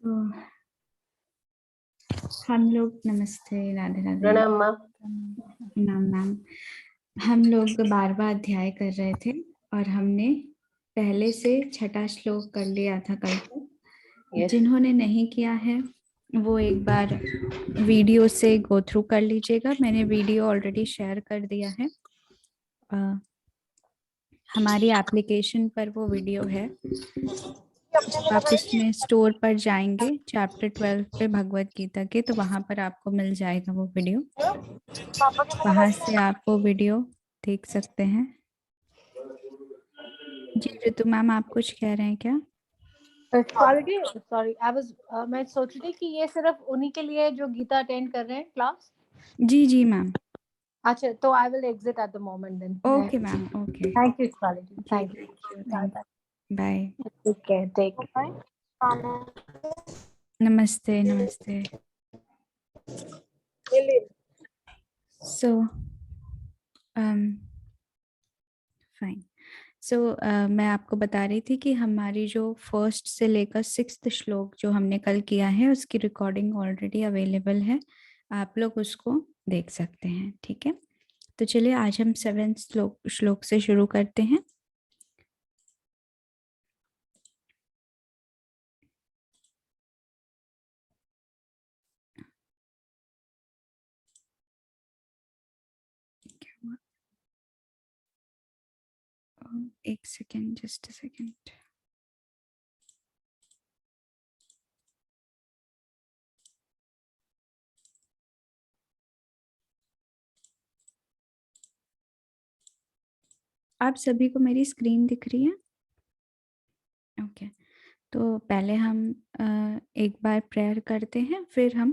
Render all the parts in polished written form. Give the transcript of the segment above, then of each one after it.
तो हम लोग नमस्ते, राधे राधे। प्रणाम माँ। नाम नाम हम लोग 12वां अध्याय कर रहे थे और हमने पहले से छठा श्लोक कर लिया था कल को। यस। जिन्होंने नहीं किया है वो एक बार वीडियो से गो थ्रू कर लीजिएगा। मैंने वीडियो ऑलरेडी शेयर कर दिया है। हमारी एप्लीकेशन पर वो वीडियो है। जब आप उसमें स्टोर पर जाएंगे चैप्टर 12 पे भगवत गीता के, तो वहां पर आपको मिल जाएगा वो वीडियो। वहां से आप वो वीडियो देख सकते हैं। जी ऋतु मैम, आप कुछ कह रहे हैं क्या? क्वालिटी सॉरी आई वाज मैं सोच रही थी कि ये सिर्फ उन्हीं के लिए जो गीता अटेंड कर रहे हैं क्लास। जी जी मैम। अच्छा, तो I will exit at the moment then. Okay ma'am, okay. Thank you क्वालिटी, जी thank thank you, you. Thank bye. ठीक है, टेक नमस्ते नमस्ते। So fine. सो मैं आपको बता रही थी कि हमारी जो फर्स्ट से लेकर सिक्स्थ श्लोक जो हमने कल किया है उसकी रिकॉर्डिंग ऑलरेडी अवेलेबल है। आप लोग उसको देख सकते हैं, ठीक है। तो चलिए आज हम सेवेंथ श्लोक से शुरू करते हैं। एक सेकेंड, जस्ट अ सेकेंड। आप सभी को मेरी स्क्रीन दिख रही है? ओके। तो पहले हम एक बार प्रेयर करते हैं, फिर हम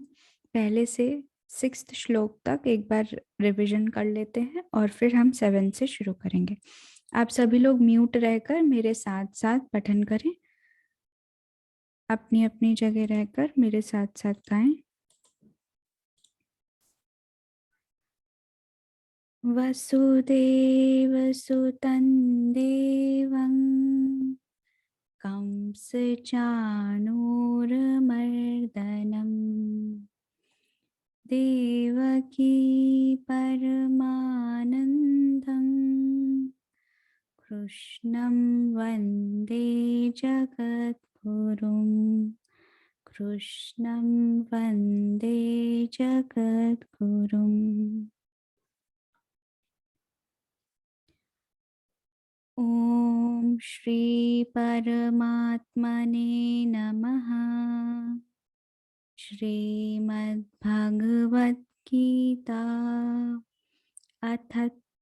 पहले से सिक्स्थ श्लोक तक एक बार रिवीजन कर लेते हैं और फिर हम सेवेंथ से शुरू करेंगे। आप सभी लोग म्यूट रहकर मेरे साथ साथ पठन करें। अपनी अपनी जगह रहकर मेरे साथ साथ गाएं। वसुदेव सुतं देवं कंसचाणूरमर्दनम् देवकी परमानन्दं कृष्णं वन्दे जगद्गुरुं। कृष्णं वन्दे जगद्गुरुम्। ॐ श्री परमात्मने नमः। श्रीमद्भगवद् गीता अथ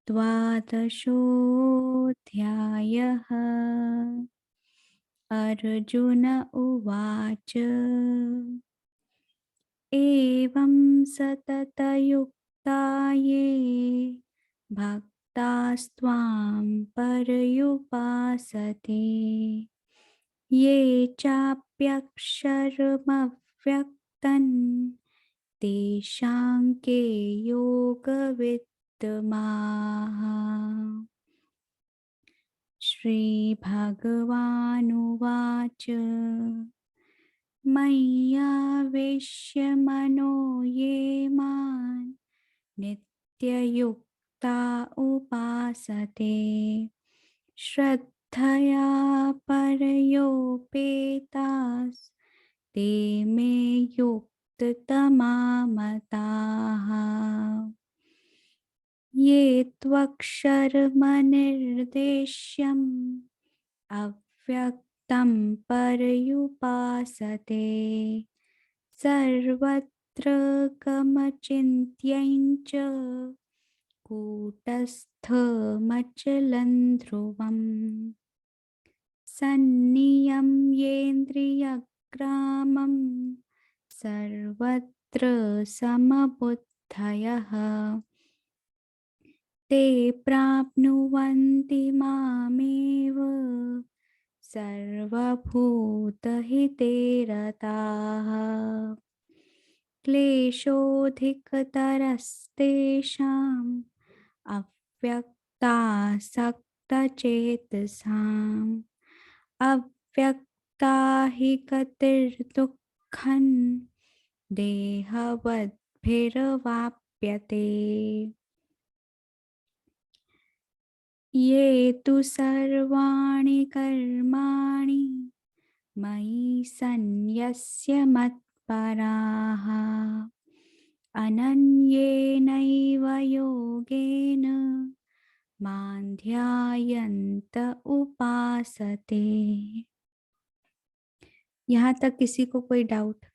द्वादशोऽध्यायः। अर्जुन उवाच एवं सततयुक्ता ये भक्तास्त्वां पर्युपासते ये चाप्यक्षरमव्यक्तम् तेषां के योगवित्तमाः। श्रीभगवानुवाच मय्यावेश्य मनो ये मां नित्ययुक्ता उपासते श्रद्धया परयोपेतास् ते मे युक्ततमा मताः। ये त्वक्षरमनिर्देश्यम् अव्यक्तं पर्युपासते सर्वत्र गमचिन्त्यं च कूटस्थमचलं ध्रुवम् सन्नियम्येन्द्रियग्रामं सर्वत्र समबुद्धयः ते प्राप्नुवन्ति मामेव सर्वभूतहिते रताः। क्लेशोऽधिकतरस्तेषाम् अव्यक्तासक्तचेतसाम् अव्यक्ता हि गतिर्दुःखम् खन् देहवद्भिर्वाप्यते। ये तु सर्वाणि कर्माणि मयि सन्न्यस्य मत्पराः अनन्येनैव योगेन मां ध्यायन्त उपासते। यहाँ तक किसी को कोई डाउट?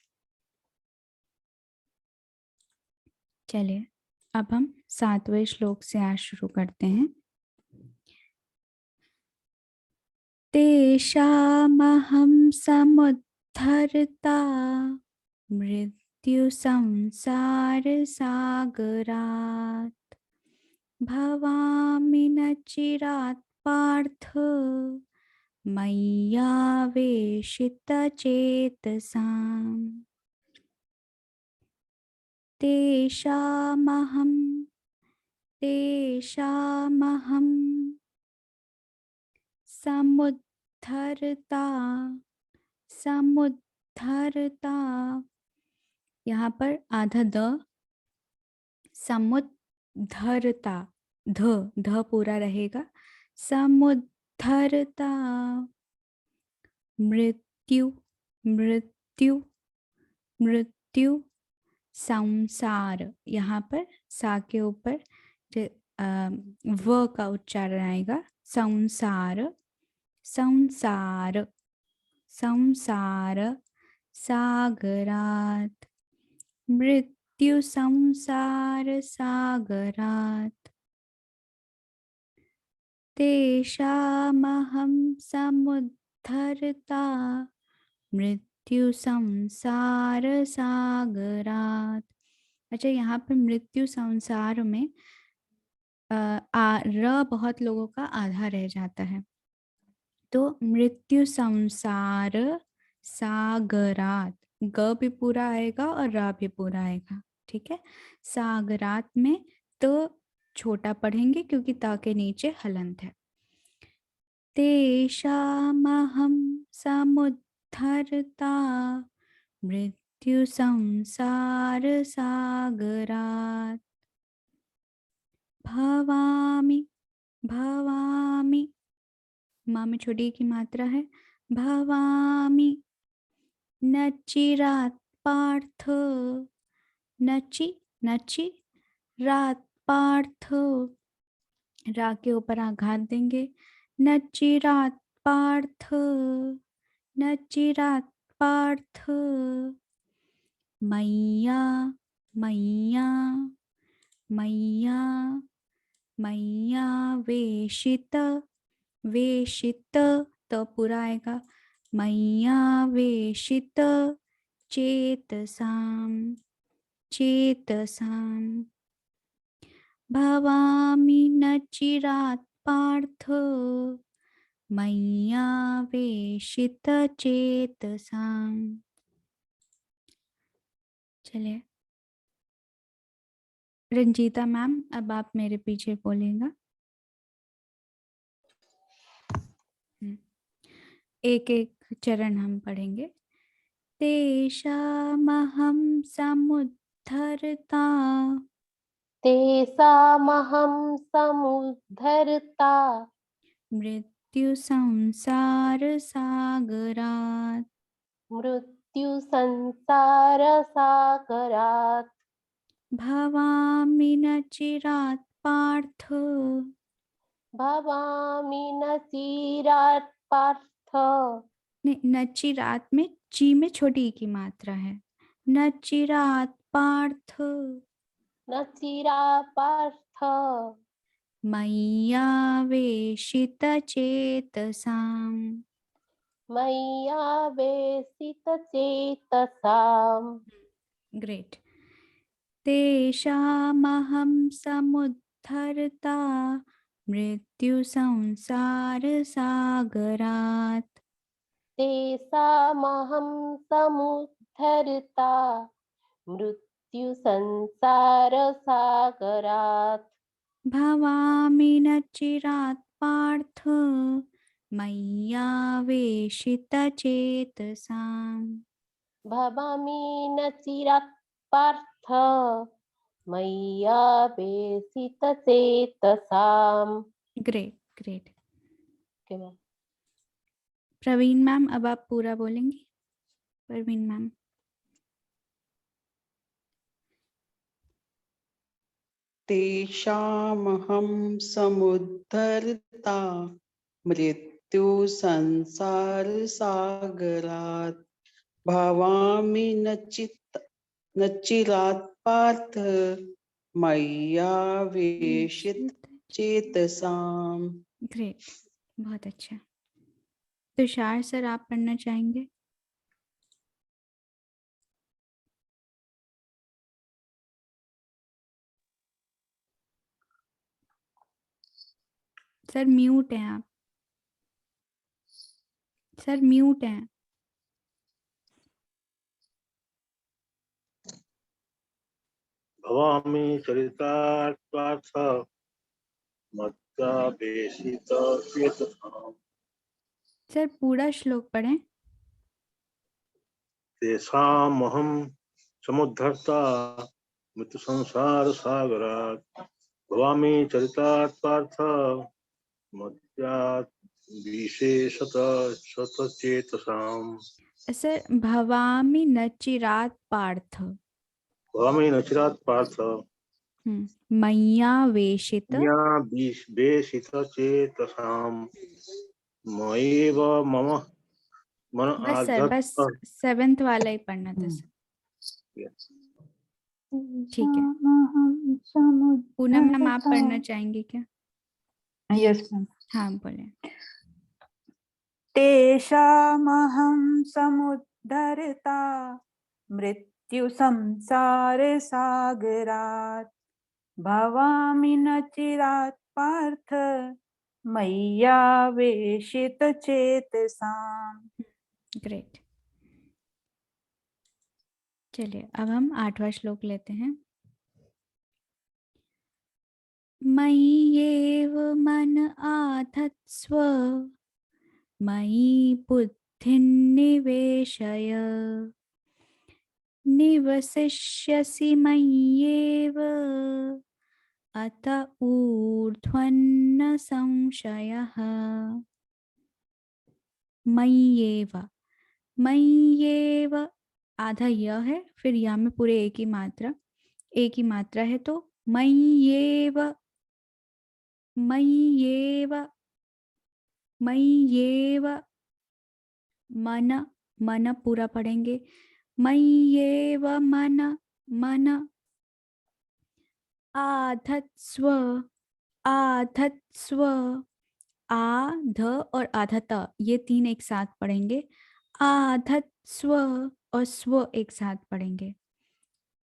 चलिए अब हम 7वें श्लोक से आज शुरू करते हैं। तेषामहं समुद्धर्ता मृत्यु संसार सागरात् भवामि न चिरात् पार्थ मय्यावेशितचेतसाम्। तेषामहं समुद्धरता समुद्धरता, यहाँ पर आधा द, समुद्धरता, ध पूरा रहेगा। समुद्धरता मृत्यु मृत्यु मृत्यु संसार, यहाँ पर सा के ऊपर व का उच्चारण आएगा। संसार संसार संसार सागरात् मृत्यु संसार सागरात् तेषामहं समुद्धरता मृत्यु संसार सागरात्। अच्छा, यहाँ पे मृत्यु संसार में र बहुत लोगों का आधा रह जाता है, तो मृत्यु संसार सागरात, ग भी पूरा आएगा और रा भी पूरा आएगा। ठीक है, सागरात में तो छोटा पढ़ेंगे क्योंकि ता के नीचे हलंत है। तेषामहं समुद्धरता मृत्यु संसार सागरात् भवामि भवामि, माँ में छोटी की मात्रा है, भवामि न चिरात् पार्थ, नचि नचि रात पार्थ, रा के ऊपर आघात देंगे। न चिरात् पार्थ न चिरात् पार्थ मैया मैया मैया मैया वेशित वेशित, तो पूरा आएगा। मैया वेशित चेतसाम चेतसाम भवामि न चिरात् पार्थ मैया वेशित चेतसाम। चलिए रंजीता मैम, अब आप मेरे पीछे बोलेगा। एक एक चरण हम पढ़ेंगे। तेषामहं समुद्धरता तेषामहं समुद्धरता मृत्यु संसार सागरात् मृत्यु संसार सागरात् भवामि न चिरात् पार्थ भवामि न चिरात् पार्थ। न चिरात में ची में छोटी की मात्रा है। न चिरात् पार्थ न चिरात् पार्थ मय्यावेशित चेतसाम। मय्यावेशित चेतसाम्। ग्रेट। तेषामहं समुद्धरता मृत्यु संसार सागरात् तेषामहं समुद्धरता मृत्यु संसार सागरात् भवामि न चिरात् पार्थ मय्यावेशित चेतसाम्। भवामि न चिरात् पार्थ मय्यावेशितचेतसाम्। Great great. Okay ma'am. Praveen ma'am, अब आप पूरा बोलेंगी। प्रवीण मैम। तेषामहं समुद्धर्ता मृत्यु संसारसागरात् भवामि न चिरात् पार्थ मय्यावेशित चेतसाम्। ग्रेट, बहुत अच्छा। तुषार सर, आप पढ़ना चाहेंगे? सर म्यूट हैं आप। सर म्यूट हैं। भवामि चरितार्थ पार्थ मय्यावेशितचेतसाम्। सर पूरा श्लोक पढ़ें। तेषामहं समुद्धर्ता मृत्युसंसारसागरात् भवामि चरितार्थ पार्थ मय्यावेशितचेतसाम्। सर भवामि न चिरात् पार्थ। भवामि न चिरात् पार्थ मय्यावेशित वेशितचेतसाम्। मयैव मम मन बस सर, बस आधत्त। 7th वाला ही पढ़ना था सर। ठीक है। पूनम मैम, आप पढ़ना चाहेंगे क्या? Yes ma'am. हाँ बोले। तेषामहं समुद्धरता मृत्यु संसार सागरात् भवामि न चिरात् पार्थ मय्यावेशित चेतसाम्। ग्रेट। चलिए अब हम 8वां श्लोक लेते हैं। मय्येव मन आधत्स्व मयि बुद्धिं निवेशय निवसिष्यसि मय्येव अत ऊर्ध्वन्न संशयः। मय्येव, मय्येव आधा य है, फिर या में पूरे एक ही मात्रा है, तो मय्येव मय्येव मय्येव। मन, मन पूरा पढ़ेंगे। मय्येव मन, मन आधत्स्व, आधत्स्व। आध और आधत ये 3 एक साथ पढ़ेंगे। आधत्स्व और स्व एक साथ पढ़ेंगे।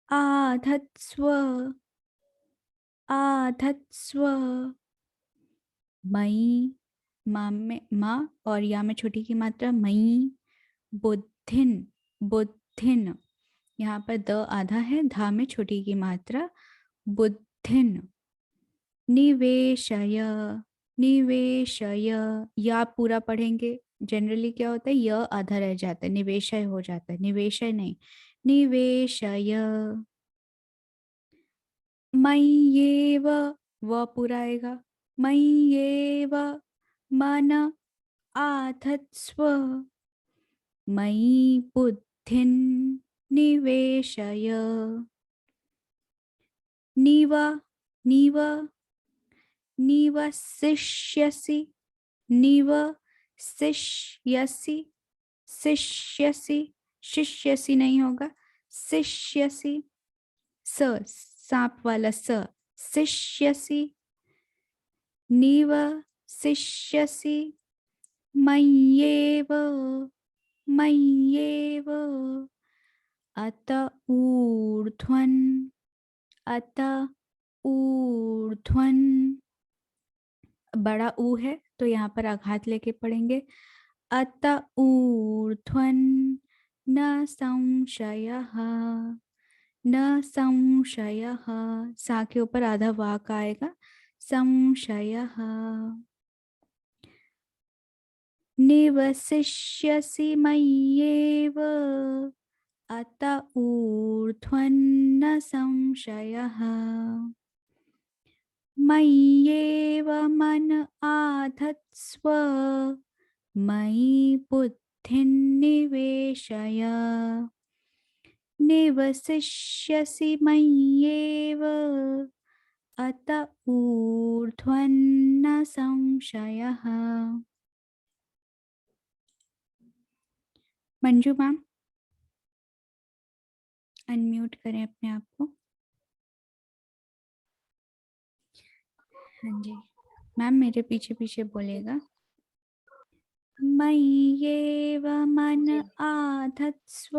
आधत्स्व, आधत्स्व। मयि, माँ में माँ और या में छोटी की मात्रा मयि। बुद्धिन, बुद्धिन, यहाँ पर द आधा है, धा में छोटी की मात्रा। बुद्धिन निवेशय, निवेशय। या पूरा पढ़ेंगे। जनरली क्या होता है, य आधा रह जाता है, निवेशय हो जाता है। निवेशय नहीं, निवेशय। मय्येव, व पूरा आएगा। मय्येव मन आधत्स्व मयि बुद्धिं निवेशय। निव, निव, निवसिष्यसि, निवसिष्यसि, शिष्यसि, शिष्यसि नहीं होगा, शिष्यसि। स, सांप वाला स, शिष्यसि, निवसिष्यसि मय्येव, मय्येव अत ऊर्ध्वन्, अत ऊर्ध्वन्। बड़ा ऊ है तो यहाँ पर आघात लेके पढ़ेंगे। अत ऊर्ध्वन् न संशयः, न संशयः। सा के ऊपर आधा वाक आएगा। संशयः। निवसिष्यसि मय्येव अत ऊर्ध्वन्न संशयः मय्येव मन आधत्स्व मयि बुद्धिं निवेशय निवसिष्यसि मय्येव अत ऊर्ध्वन्न संशयः। मंजू मैम अनम्यूट करें अपने आप को। हाँ जी मैम मेरे पीछे पीछे बोलेगा। मय्येव मन जी। आधत्स्व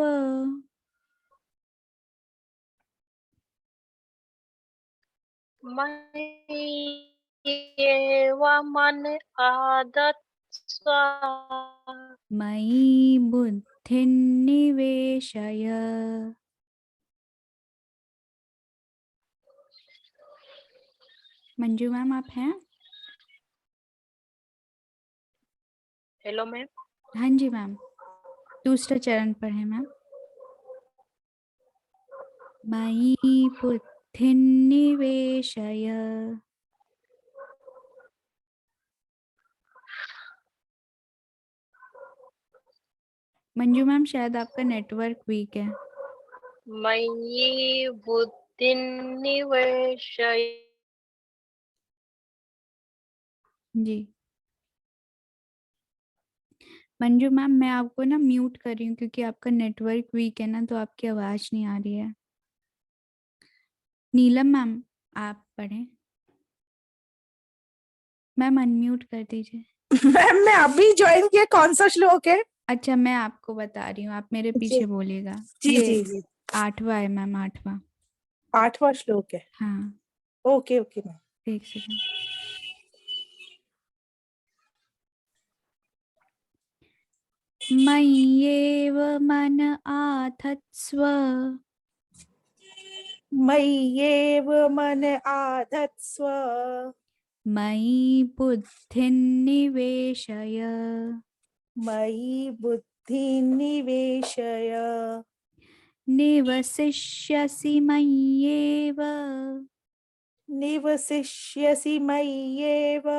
मय्येव मन आधत्स्व मयि बुद्धिं निवेशय। मंजू मैम आप हैं? Hello ma'am. हाँ जी मैम दूसरे चरण पर है मैम। मयि बुद्धिं निवेशय। मंजू मैम शायद आपका नेटवर्क वीक है। मयि बुद्धिं निवेशय। जी मंजू मैम मैं आपको ना म्यूट कर रही हूँ क्योंकि आपका नेटवर्क वीक है ना तो आपकी आवाज नहीं आ रही है। नीलम मैम आप पढ़ें। मैम अनम्यूट कर दीजिए। मैम मैं अभी ज्वाइन किया, कौन सा श्लोक है? अच्छा मैं आपको बता रही हूँ आप मेरे पीछे बोलिएगा। जी ये जी जी 8वां है मैम 8वां। 8वां श्लोक है। हाँ ओके ओके मैम। एक सेकंड। मय्येव मन आधत्स्व मय्येव मन आधत्स्व मयि बुद्धिं निवेशय मयि बुद्धिं निवेशय निवसिष्यसि मय्येव निवसिष्यसि मय्येव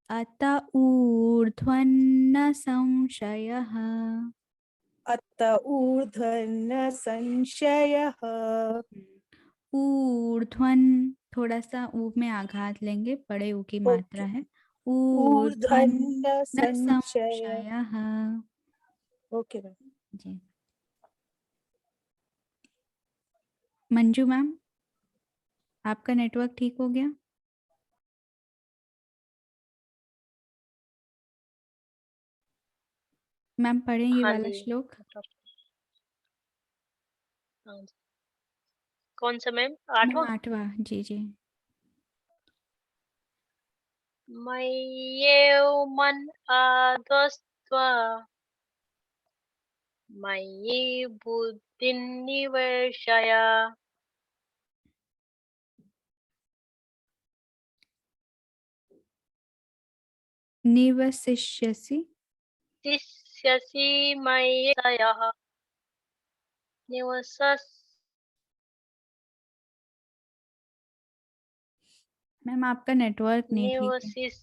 अत ऊर्ध्वन्न संशयः। अत ऊर्ध्वन्न संशयः। ऊर्ध्वन थोड़ा सा ऊ में आघात लेंगे, बड़े ऊ की मात्रा ओके। है। ऊर्ध्वन्न ऊर्ध्वन्न संशय। संशयः। Okay ma'am. जी मंजू मैम आपका नेटवर्क ठीक हो गया? मैम पढ़ें ये हाँ वाला जी। श्लोक। हाँ जी। कौन सा मैम? मैम 8वां? 8वां जी जी। मय्येव मन आधत्स्व मयि बुद्धिं निवेशय निवसिष्यसि तिष्यसि मय्येव निवसस् मैम आपका नेटवर्क नहीं ठीक है। निवसिस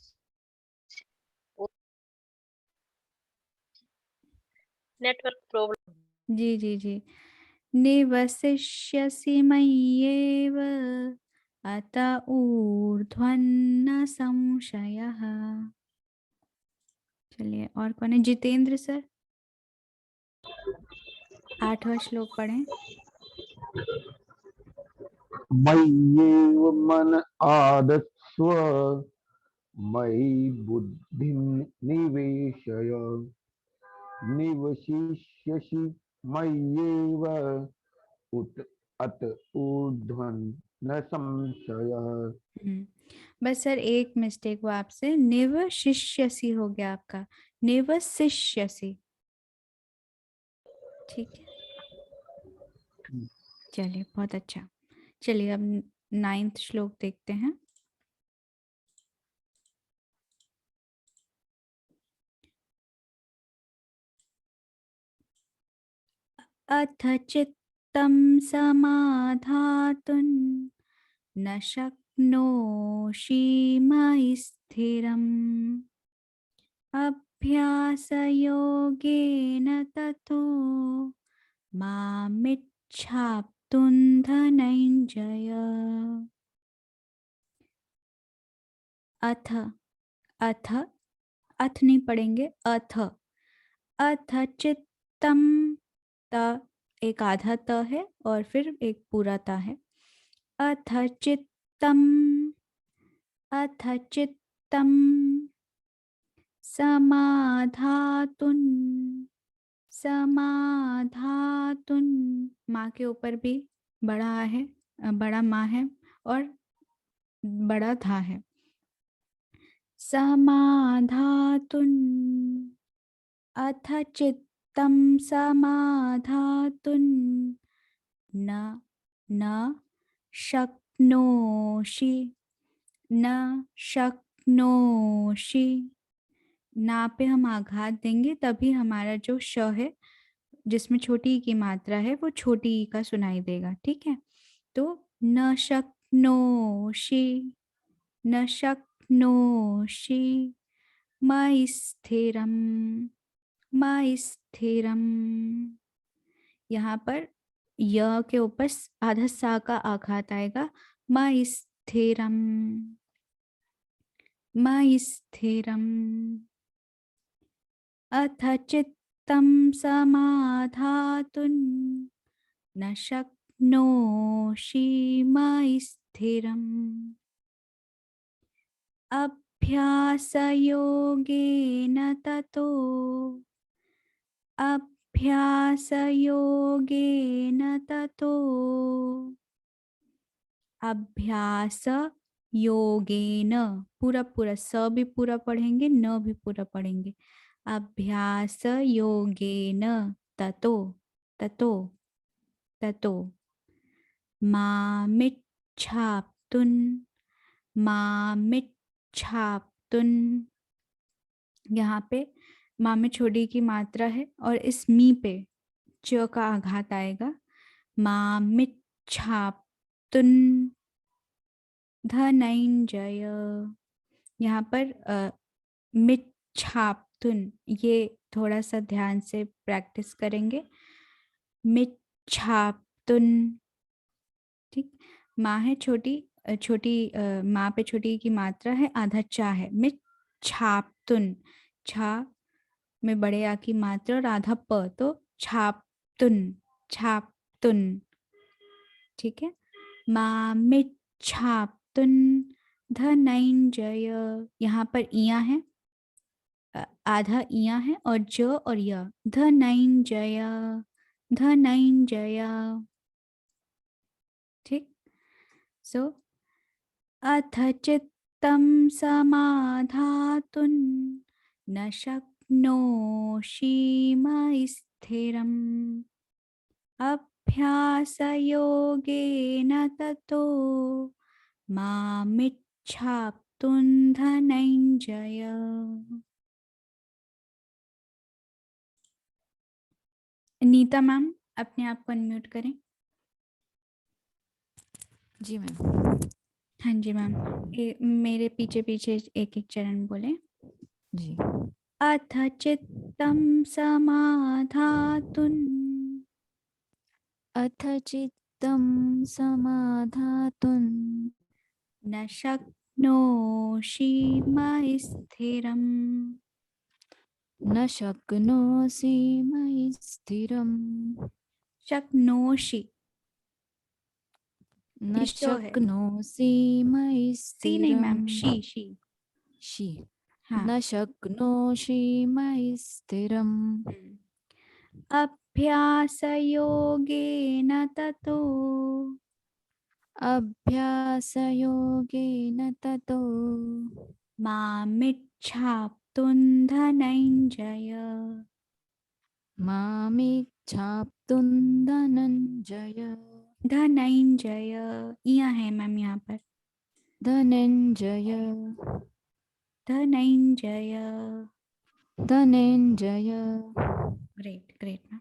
नेटवर्क प्रॉब्लम। जी जी जी निवसिष्यसि मय्येव अत ऊर्ध्वन्न संशयः। चलिए और कौन है? जितेंद्र सर 8वां श्लोक पढ़ें। मय्येव मन आदत्स्व मयि बुद्धिं निवेशय निवसिष्यसि मय्येव अत ऊर्ध्वं न संशयः। बस सर एक मिस्टेक हुआ आपसे, निवशिष्यसि हो गया आपका, निवसिष्यसि। ठीक है चलिए बहुत अच्छा। चलिए अब 9वां श्लोक देखते हैं। अथ चित्तं समाधातुं न शक्नोषि मयि स्थिरम् अभ्यासयोगेन ततो मामिच्छाप्तुं धनञ्जय। अथ अथ अथ नहीं पढ़ेंगे, अथ अथ चित्तम, त एक आधा त है और फिर एक पूरा ता है। अथ चित्तम समाधातुं समाधातुं, माँ के ऊपर भी बड़ा है, बड़ा माँ है और बड़ा था है। समाधातुं अथ चित्तं समाधातुं न शक्नोषि ना पे हम आघात देंगे तभी हमारा जो श है जिसमें छोटी ई की मात्रा है वो छोटी ई का सुनाई देगा। ठीक है, तो न शक्नोषि मयि स्थिरम। यहाँ पर य के ऊपर आधा सा का आघात आएगा। मयि स्थिरम। अथ चित्तं समाधातुं न शक्नोषि मयि स्थिरम् अभ्यासयोगेन ततो अभ्यास योगेन, पूरा पूरा स भी पूरा पढ़ेंगे, न भी पूरा पढ़ेंगे। अभ्यास योगेन ततो ततो ततो मामिच्छाप्तुं, यहाँ पे माँ में छोटी की मात्रा है और इस मी पे च का आघात आएगा। मामिच्छाप्तुं धनंजय, यहाँ पर मिच्छाप्तुन, ये थोड़ा सा ध्यान से प्रैक्टिस करेंगे। मिच्छाप्तुन, ठीक, माँ है छोटी, माँ पे छोटी की मात्रा है, आधा चा है। मिच्छाप्तुन, छा में बड़े आ की मात्रा और आधा प, तो छाप्तुन ठीक है। मामिच्छाप्तुं धनंजय, यहाँ पर इया है, आधा इया है और ज और य। धनंजय, ठीक। सो अथ चित्तं समाधातुं न शक्नोषि मयि स्थिरम् अभ्यासयोगेन ततो मामिच्छाप्तुं धनंजय। नीता मैम, अपने आप को अनम्यूट करें। जी मैम। हाँ जी मैम, मेरे पीछे पीछे एक एक चरण बोले। जी। अथ चित्तं समाधातुं अथ चित्तं समाधातुं न शक्नोषि मयि स्थिरम् न शक्नोषि मयि स्थिरम् शक्नोषि, न ईशो है, शक्नोषि मयि सी नहीं मैम, स्थिरम् शी। न शक्नोषि मयि स्थिरम् अभ्यासयोगेन ततो अभ्यासयोगेन ततो मामिच्छाप्तुं धनंजय मामिच्छाप्तुं धनंजय इया है मैम यहाँ पर। धनंजय धनंजय, धनंजय। Great ma'am.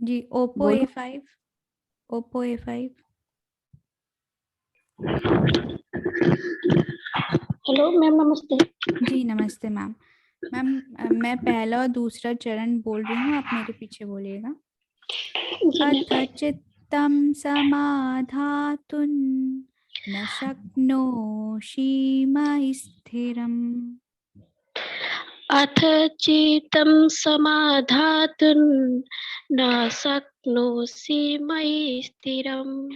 जी ओप्पो बोलो। A5, Oppo A5। Hello ma'am, नमस्ते। जी नमस्ते मैम। मैम मैं पहला और दूसरा चरण बोल रही हूँ, आप मेरे पीछे बोलिएगा। जी अथ मैम। चित्तं समाधातुं न शक्नोषि मयि स्थिरम्। अथ चित्तं समाधातुं न शक्नोषि मयि स्थिरम्।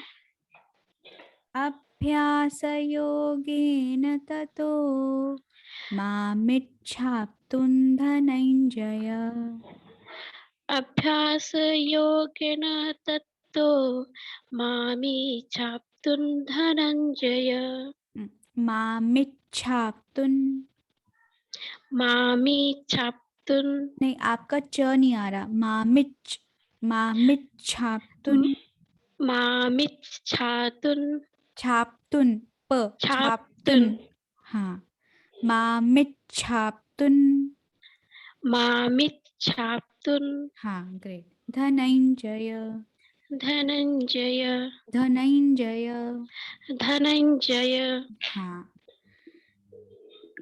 अभ्यासयोगेन ततो मामिच्छाप्तुं धनञ्जय। अभ्यासयोगेन तत्तो मामिच्छाप्तुं धनञ्जय। मामिच्छाप्तुं, मामिच्छाप्तुं नहीं आपका च नहीं आ रहा, मामिच्छाप्तुं, मामिच्छाप्तुं छाप्तुन प छाप्तुन, छाप्तुं हाँ मामिच्छाप्तुन, मामिच्छाप्तुं हाँ ग्रेट। धनंजय, धनञ्जय धनंजय, धनञ्जय। हाँ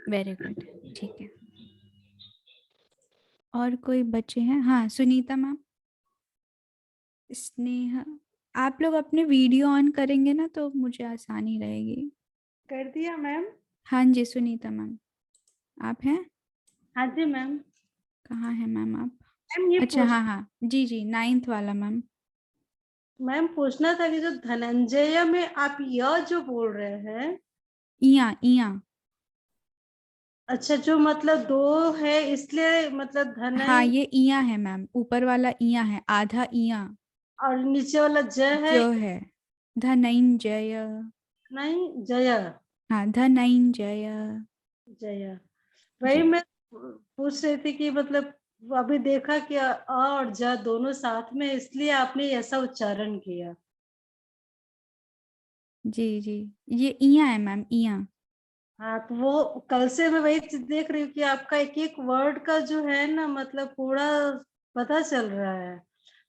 वेरी गुड, ठीक है। और कोई बच्चे हैं? हाँ सुनीता मैम। स्नेहा, आप लोग अपने वीडियो ऑन करेंगे ना तो मुझे आसानी रहेगी। कर दिया मैम। हाँ जी सुनीता मैम, आप हैं? हाँ जी मैम। कहाँ हैं मैम आप? मैम ये अच्छा हाँ हाँ जी जी, 9th वाला मैम। मैम पूछना था कि जो धनंजय में आप य जो बोल रहे हैं, इया इया, अच्छा जो मतलब दो है इसलिए मतलब हाँ धनय, ये इया है मैम, ऊपर वाला इया है, आधा इया और नीचे वाला ज है। जो है धनंजय, नहीं जय, हाँ धनंजय। जय। वही जी मैं पूछ रही थी कि मतलब अभी देखा कि अ और ज दोनों साथ में, इसलिए आपने ऐसा उच्चारण किया। जी जी, ये इया है मैम, इया। हाँ तो वो कल से मैं वही चीज देख रही हूँ कि आपका एक एक वर्ड का जो है ना मतलब पूरा पता चल रहा है।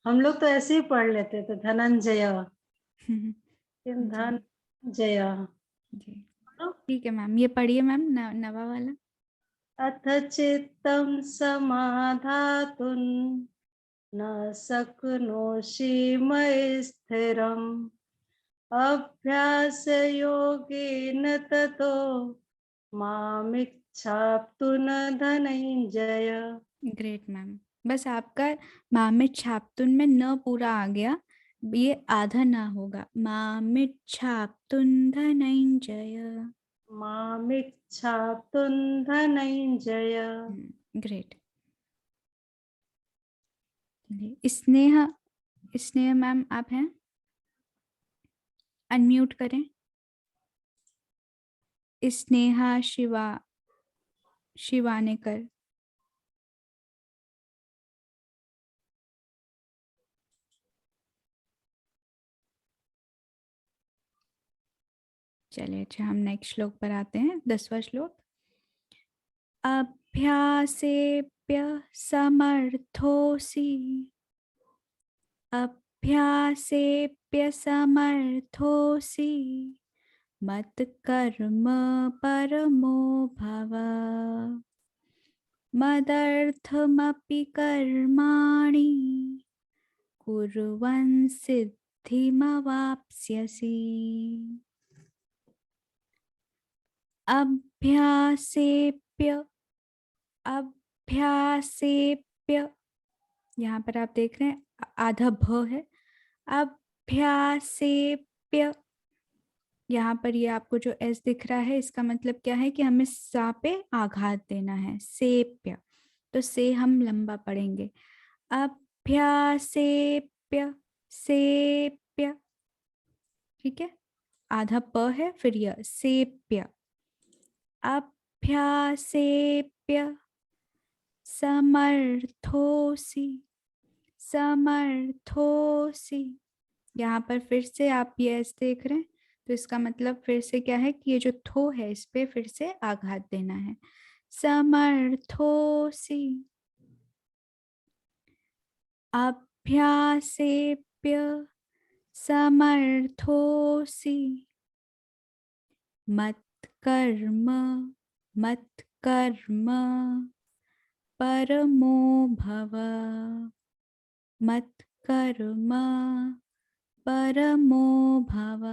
हम लोग तो ऐसे ही पढ़ लेते थे धनंजय, जी धन जय। जी ठीक है मैम, ये पढ़िए मैम नवा वाला। अथ चित्तं समाधातुं न शक्नोषि मयि स्थिरम् अभ्यासयोगेन ततो मामिच्छाप्तुं धनञ्जय। ग्रेट मैम, बस आपका मामिट छाप्तुन में न पूरा आ गया, ये आधा ना होगा। मामिट छाप्तुन धनंजय। मामिच्छाप्तुं धनञ्जय। ग्रेट। स्नेहा, स्नेहा मैम आप हैं? अनम्यूट करें। स्नेहा शिवानेकर। चलिए अच्छा, हम नेक्स्ट श्लोक पर आते हैं, 10वां श्लोक। अभ्यासेप्य समर्थोसि, अभ्यासेप्य समर्थोसि मत्कर्म परमो भव। मदर्थमपि कर्माणि कुर्वन् सिद्धिमवाप्स्यसि। अभ्यासेप्य, अभ्यासेप्य, यहाँ पर आप देख रहे हैं आधा भ है। अभ्यासेप्य, यहाँ पर ये आपको जो एस दिख रहा है, इसका मतलब क्या है कि हमें सा पे आघात देना है, सेप्य, तो से हम लंबा पढ़ेंगे। अभ्यासेप्य, सेप्य, ठीक है, आधा प है, फिर यह सेप्य। अभ्यासेप्य समर्थोसि, समर्थोसि, यहाँ पर फिर से आप ये एस देख रहे हैं, तो इसका मतलब फिर से क्या है कि ये जो थो है इस पे फिर से आघात देना है। समर्थोसि, अभ्यासेप्य समर्थोऽसि मत्कर्म मत्कर्म परमो भव मत्कर्म परमो भव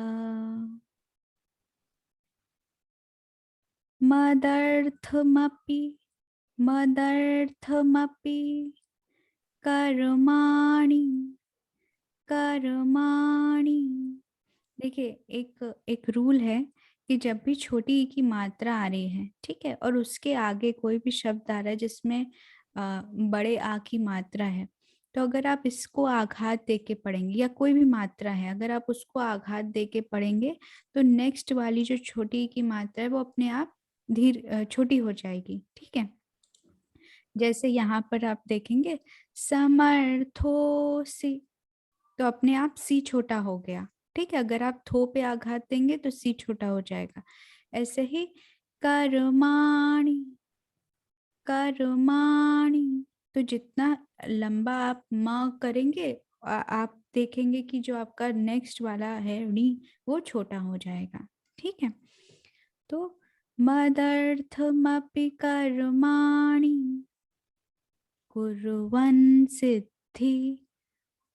मदर्थमपि कर्माणि कर्माणि। देखिए एक रूल है कि जब भी छोटी ई की मात्रा आ रही है, ठीक है, और उसके आगे कोई भी शब्द आ रहा है जिसमें बड़े आ की मात्रा है, तो अगर आप इसको आघात दे के पढ़ेंगे या कोई भी मात्रा है अगर आप उसको आघात दे के पढ़ेंगे तो नेक्स्ट वाली जो छोटी ई की मात्रा है वो अपने आप छोटी हो जाएगी। ठीक है, जैसे यहाँ पर आप देखेंगे समर्थोसी, तो अपने आप सी छोटा हो गया। ठीक है, अगर आप थो पे आघात देंगे तो सी छोटा हो जाएगा। ऐसे ही कर्माणि कर्माणि, तो जितना लंबा आप म करेंगे आप देखेंगे कि जो आपका नेक्स्ट वाला है णी वो छोटा हो जाएगा। ठीक है, तो मदर्थमपि कर्माणि कुर्वन् सिद्धि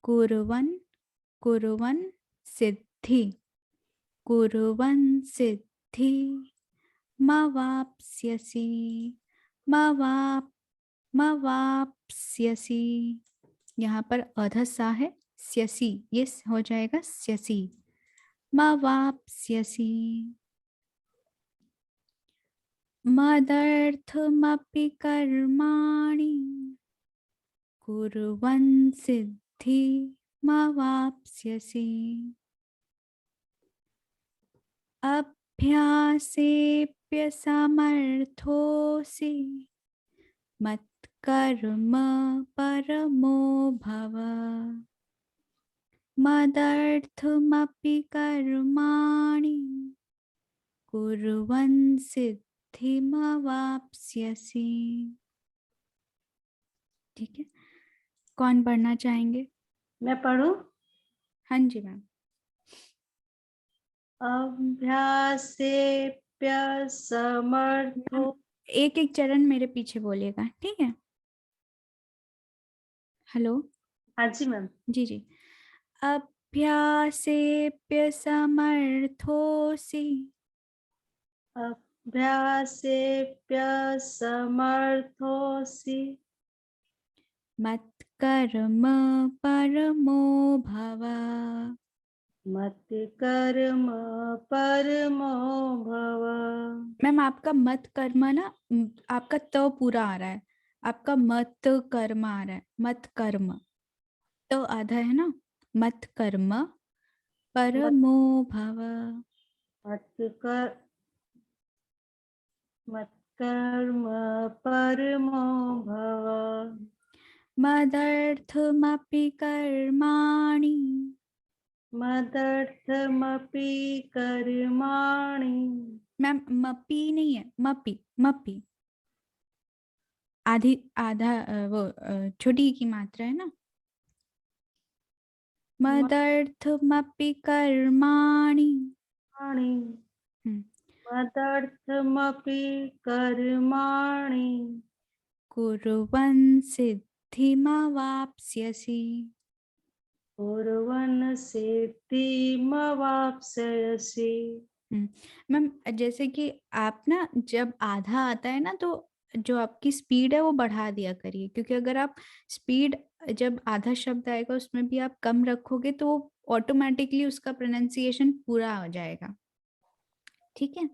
कुर्वन् कुर्वन् सिद्धि कुर्वन् सिद्धि मवाप्स्यसि मवाप्स्यसि। यहाँ पर अधसा है स्यसि, ये हो जाएगा स्यसि मवाप्स्यसि। मदर्थमपि कर्माणि कुर्वन् सिद्धि मवाप्स्यसि। अभ्यासेऽप्यसमर्थोऽसि मत्कर्म परमो भव मदर्थमपि कर्माणि कुर्वन् सिद्धिमवाप्स्यसि। ठीक है, कौन पढ़ना चाहेंगे? मैं पढ़ूं? हाँ जी मैम। अभ्यासेऽप्यसमर्थो। एक एक चरण मेरे पीछे बोलिएगा, ठीक है? हेलो। हाँ जी मैम। जी जी। अभ्यासेऽप्यसमर्थोऽसि अभ्यासेऽप्यसमर्थोऽसि मत्कर्म परमो भव मत्कर्म परमो भव। मैम आपका मत कर्म ना, आपका त पूरा आ रहा है, आपका मत कर्म आ रहा है, मत कर्म तो आधा है ना, मत कर्म परमो भव मत्कर्म परमो भव मदर्थमपि कर्माणि मदर्थमपि कर्माणि। मैम मपी नहीं है, मपी मपी आधी आधा वो छोटी की मात्रा है ना। मदर्थमपि कर्माणि मदर्थमपि कर्माणि कुर्वन् सिद्धिमवाप्स्यसि। कुर्वन् सिद्धिमवाप्स्यसि। मैम जैसे कि आप ना जब आधा आता है ना तो जो आपकी स्पीड है वो बढ़ा दिया करिए, क्योंकि अगर आप स्पीड जब आधा शब्द आएगा उसमें भी आप कम रखोगे तो ऑटोमेटिकली उसका प्रोनाउंसिएशन पूरा हो जाएगा। ठीक है,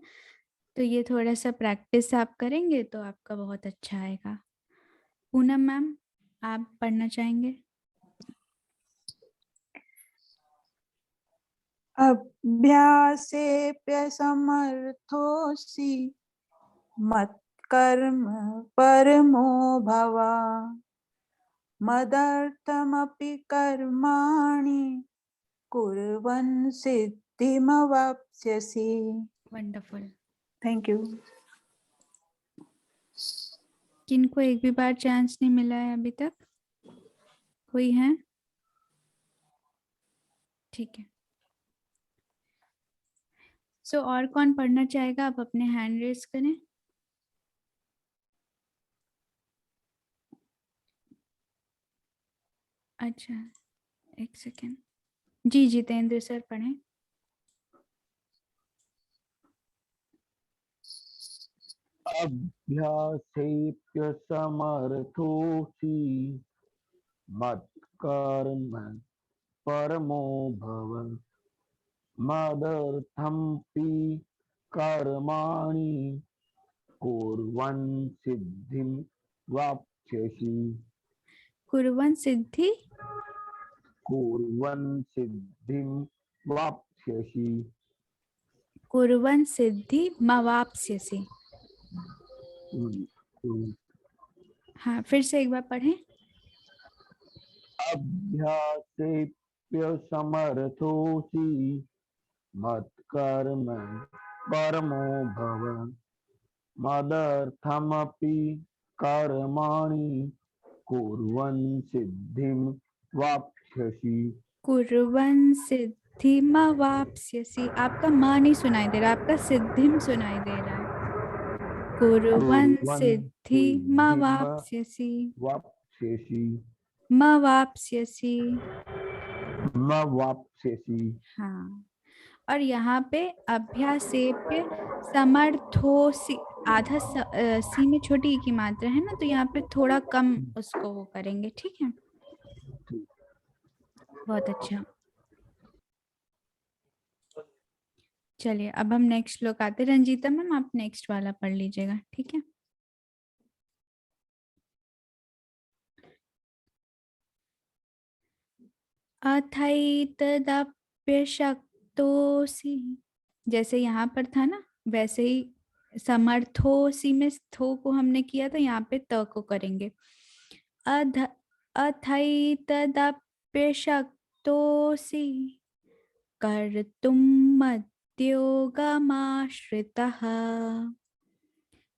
तो ये थोड़ा सा प्रैक्टिस आप करेंगे तो आपका बहुत अच्छा आएगा। पूनम मैम आप पढ़ना चाहेंगे? अभ्यासेऽप्यसमर्थोऽसि मत्कर्म परमो भव मदर्थमपि कर्माणि कुर्वन् सिद्धिमवाप्स्यसि। वंडरफुल। Thank you. किनको एक भी बार चांस नहीं मिला है अभी तक? कोई है? ठीक है। सो और कौन पढ़ना चाहेगा? आप अपने हैंड रेज करें। अच्छा, एक सेकेंड। जी जितेंद्र सर पढ़ें। अभ्यासेऽप्यसमर्थोऽसि मत्कर्म परमो भव मदर्थमपि कर्माणि कुर्वन् सिद्धिं वाप्स्यसि कुर्वन् सिद्धि कुर्वन् सिद्धिं वाप्स्यसि। कुर्वन् सिद्धि मवाप्स्यसि। हाँ, फिर से एक बार पढ़ें। अभ्यासेऽप्यसमर्थोऽसि मत्कर्म परमो भव मदर्थमपि कर्माणि कुर्वन् सिद्धिं वाप्स्यसि। कुर्वन् सिद्धिमवाप्स्यसि। आपका माँ नहीं सुनाई दे रहा, आपका सिद्धिम सुनाई दे रहा है। कुर्वन् सिद्धिमवाप्स्यसि। वाप्स्यसि मवाप्स्यसि। मवाप्स्यसि। हाँ, और यहाँ पे अभ्यासेप्य समर्थोसि, आधा सी में छोटी की मात्रा है ना, तो यहाँ पे थोड़ा कम उसको वो करेंगे। ठीक है, बहुत अच्छा। चलिए अब हम नेक्स्ट श्लोक आते। रंजीता मैम आप नेक्स्ट वाला पढ़ लीजिएगा। ठीक है। अथैतदप्यशक्तोऽसि, जैसे यहाँ पर था ना वैसे ही समर्थोऽसि में थो को हमने किया था, यहाँ पे त को करेंगे। अथैतदप्यशक्तोऽसि कर्तुं मद्योगमाश्रितः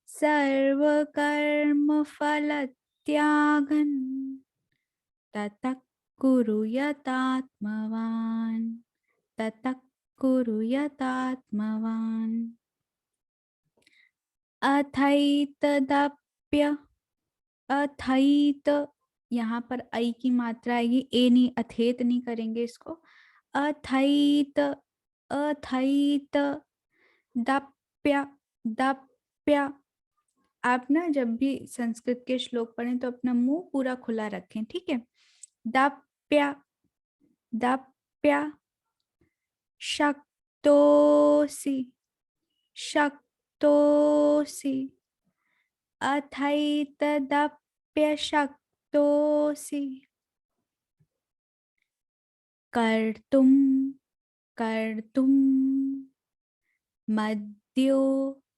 सर्वकर्मफलत्यागन् ततः कुरु यतात्मवान्। ततः कुरु यतात्मवान्। अथैतदप्य, अथैत यहाँ पर ऐ की मात्रा आएगी, ए नहीं, अथेत नहीं करेंगे इसको। अथैत, अथैत दप्य, दप्य। आप ना जब भी संस्कृत के श्लोक पढ़ें तो अपना मुंह पूरा खुला रखें। ठीक है। दप्य, दप्य शक्तोऽसि, शक्तोऽसि अथैतदप्यशक्तोऽसि कर्तुं, कर्तुं मद्यो,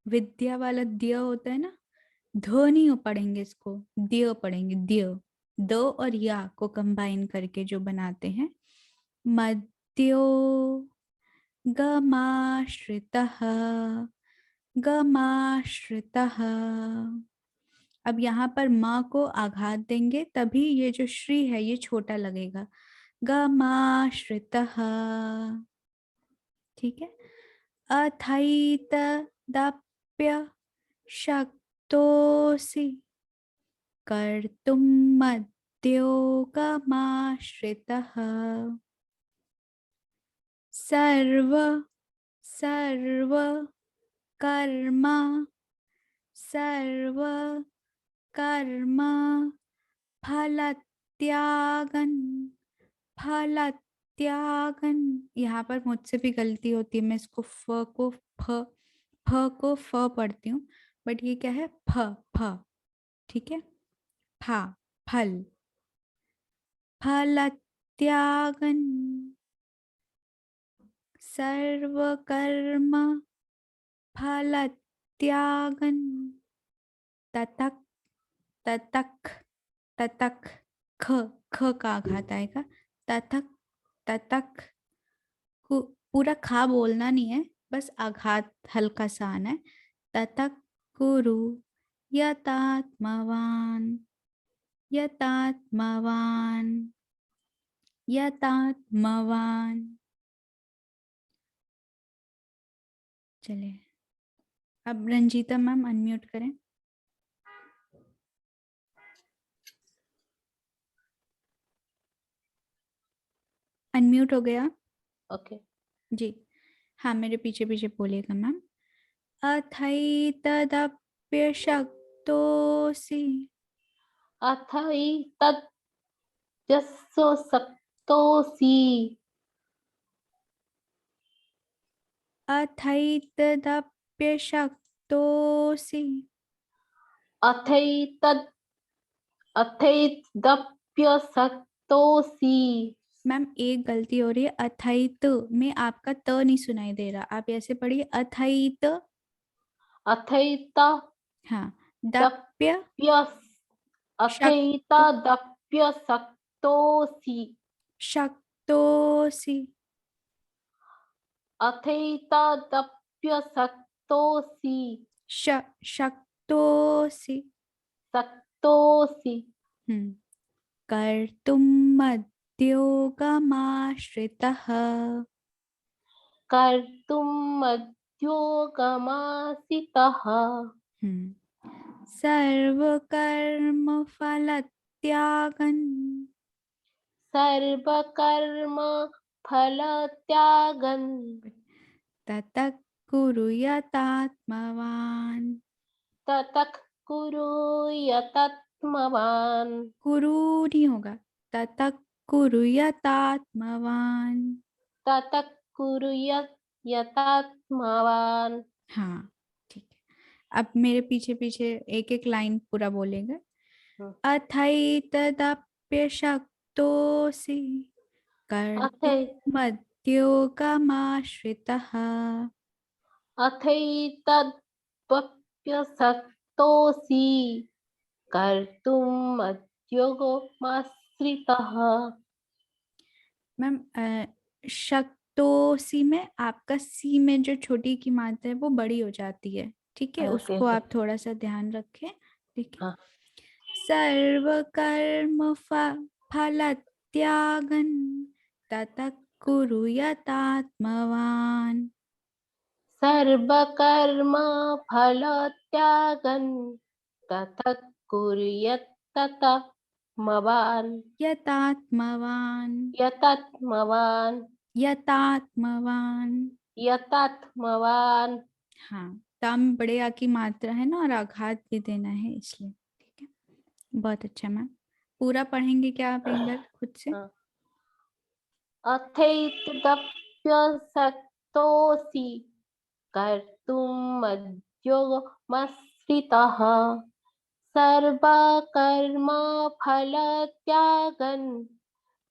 विद्या वाला द्य होता है ना, ध्वनि पढ़ेंगे इसको, द्य पढ़ेंगे, द्य, द और या को कंबाइन करके जो बनाते हैं। मद्यो गमाश्रितः, गमाश्रितः। अब यहाँ पर माँ को आघात देंगे तभी ये जो श्री है ये छोटा लगेगा। गमाश्रितः। ठीक है। अथैतदप्य शक्तोऽसि कर्तुं मद्योगमाश्रितः सर्व, सर्व कर्म, सर्व कर्म फलत्यागन, फलत्यागन। यहाँ पर मुझसे भी गलती होती है, मैं इसको फ को फ, फ को फ पढ़ती हूँ, बट ये क्या है, फ, फ। ठीक है। फा, फल, फलत्यागन सर्वकर्म फलत्यागन ततक, ततक, ततक, ख, ख का आघात आएगा। ततक, ततक, पूरा खा बोलना नहीं है, बस आघात हल्का सा आना है। ततक कुरु यतात्मवान, यतात्मवान, यतात्मवान। चलिए, अब रंजीता मैम अनम्यूट करें। अनम्यूट हो गया ओके। जी। हाँ, मेरे पीछे पीछे बोलिएगा मैम। अथैतदप्यशक्तोऽसि अथैतद्यस्सो सक्तोऽसि अथैतदप्यशक्तोऽसि अथैतदप्यशक्तोऽसि। मैम एक गलती हो रही है, अथैत में आपका त नहीं सुनाई दे रहा, आप ऐसे पढ़िए अथैत। अथैत हाँ, दप्य अथैतदप्यशक्तोऽसि शक्तोऽसि। अथैतदप्यशक्तोऽसि शक्तोऽसि। शक्तोऽसि। कर्तुम् उद्योगमाश्रितः कर्तुम् उद्योगमाश्रितः सर्वकर्मफलत्यागन् सर्वकर्मफलत्यागन् ततः कुरु यतात्मवान्। ततः कुरु यतात्मवान्। कुरु नहीं होगा, ततः कुरु यतात्मवान्। ततः कुरु यतात्मवान्। हाँ ठीक है, अब मेरे पीछे पीछे एक एक लाइन पूरा बोलेगा। अथैतदप्यशक्तोऽसि कर्तुमद्योगमाश्रितः अथैतदप्यशक्तोऽसि कर्तुम् उद्योगमाश्रितः। मैम शक्तोसी में आपका सी में जो छोटी की मात्रा है वो बड़ी हो जाती है, ठीक है, ओके, उसको ओके। आप थोड़ा सा ध्यान रखें, ठीक है। हाँ। सर्वकर्म फलत्यागन् ततः कुरु यतात्मवान्। सर्वकर्म फलत्यागन् ततः कुरु यतात्मवान्। यतात्मवान्। यतात्मवान्। यतात्मवान्। यतात्मवान्। हाँ, तम बड़े आ की मात्रा है ना और आघात भी देना है इसलिए, ठीक है। बहुत अच्छा मैम, पूरा पढ़ेंगे क्या आप एक बार खुद से? अथैतदप्यशक्तोऽसि कर्तुम् उद्योगमाश्रितः सर्वकर्मफलत्यागन्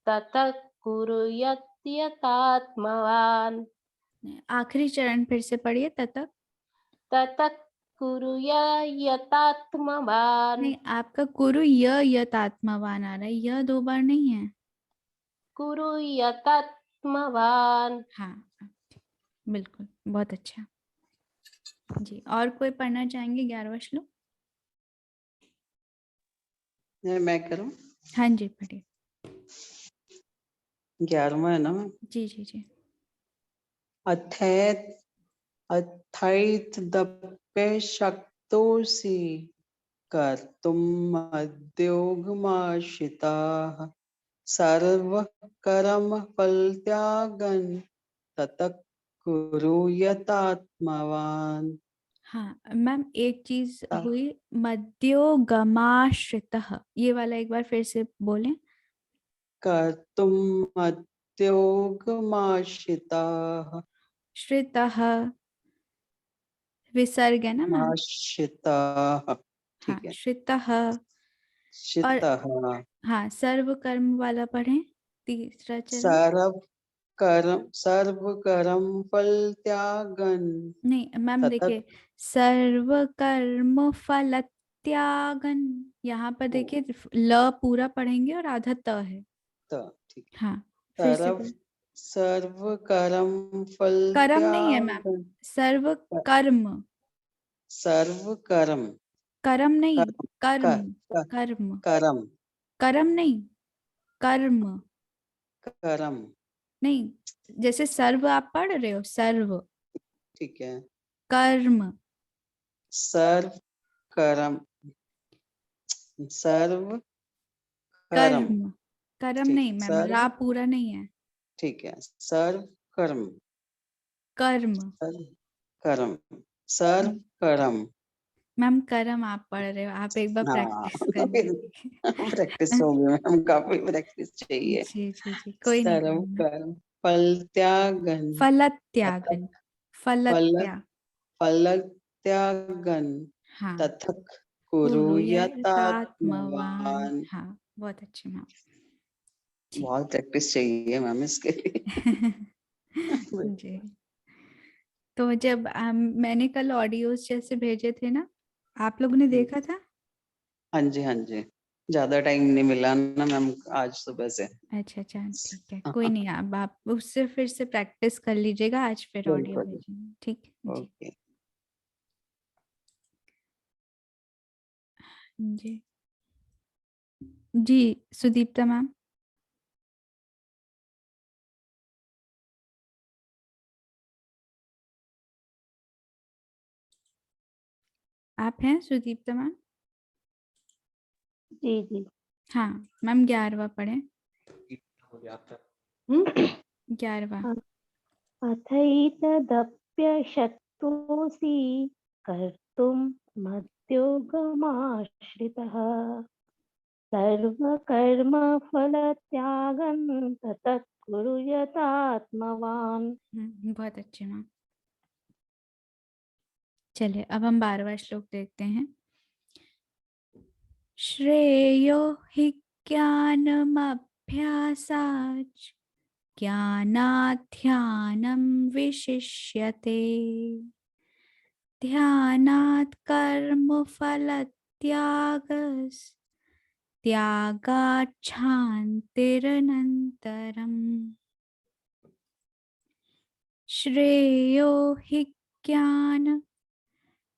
ततः कुरु यतात्मवान्। आखिरी चरण फिर से पढ़िए, ततः। ततः कुरु यतात्मवान्। नहीं, आपका कुरु यतात्मवान आ रहा है, यह दो बार नहीं है। कुरु यतात्मवान्। हाँ बिल्कुल, बहुत अच्छा जी। और कोई पढ़ना चाहेंगे 11वां श्लोक? मैं करूं? हाँ जी पढ़िए। 11वां है ना मैम? जी जी जी। अथैतदप्यशक्तोऽसि कर्तुम् उद्योगमाश्रिताः सर्वकर्मफलत्यागन् ततः कुरु यतात्मवान्। हाँ मैम, एक चीज हुई, मध्योगमाश्रितः, ये वाला एक बार फिर से बोलें। कर्तुम् उद्योगमाश्रिताः। श्रितः विसर्ग है ना मैम? आश्रिताः, हाँ, ठीक है। श्रितः। और श्रितः। हाँ, सर्व कर्म वाला पढ़ें, तीसरा चरण। सर्व कर्म फल त्यागन। नहीं मैम ततः देखिए, सर्व कर्म फल त्यागन, यहाँ पर देखिए ल पूरा पढ़ेंगे और आधा त है। ठीक है। हाँ फिर से बोल। सर्व कर्म फल कर्म नहीं है मैम, त्यागन। सर्व कर्म। सर्व कर्म। कर्म नहीं, कर्म। कर्म कर्म। कर्म कर्म नहीं, कर्म कर्म। नहीं, जैसे सर्व आप पढ़ रहे हो, सर्व, ठीक है। कर्म सर्व कर्म, सर्व कर्म, कर्म कर्म ठीक, नहीं मैम, सर्व, रा पूरा नहीं है, ठीक है, सर्व कर्म, कर्म सर्व कर्म, सर्व कर्म। मैम। कर्म आप पढ़ रहे हो, आप एक बार हाँ प्रैक्टिस कर लीजिए। प्रैक्टिस हो गई मैम, काफी प्रैक्टिस चाहिए। जी जी जी, कोई नहीं सर्व कोई नहीं। कर्म फल त्यागन, फलत्यागन, तथक, फल फलत्या, फल त्यागन, हाँ, तथक कुरु कुरु यतात्मवान, यतात्मवान। हाँ बहुत अच्छे मैम जी। बहुत प्रैक्टिस चाहिए मैम इसके लिए। जी, तो जब मैंने कल ऑडियोज जैसे भेजे थे ना, आप लोगों ने देखा था? हाँ जी, हाँ जी, ज्यादा टाइम नहीं मिला ना मैम आज सुबह से। अच्छा अच्छा ठीक है, कोई नहीं, आप उससे फिर से प्रैक्टिस कर लीजिएगा, आज फिर ऑडियो बिल्कुल, भेजेंगे, ठीक है जी। ओके। जी जी, सुदीप्ता मैम। आप हैं सुदीप्ता मैम? जी जी। हाँ मैम, 11वां पढ़ें, 11वां। अथैतदप्यशक्तोऽसि कर्तुं मद्योगमाश्रितः सर्वकर्मफलत्यागं ततः कुरु यतात्मवान्। बहुत अच्छे मैम। चलिए अब हम 12वां श्लोक देखते हैं। श्रेयो हि ज्ञानमभ्यासाच् ज्ञानात् ध्यानं विशिष्यते ध्यानात् कर्मफलत्यागस् त्यागात् शान्तिरनन्तरम्। श्रेयो हि ज्ञान,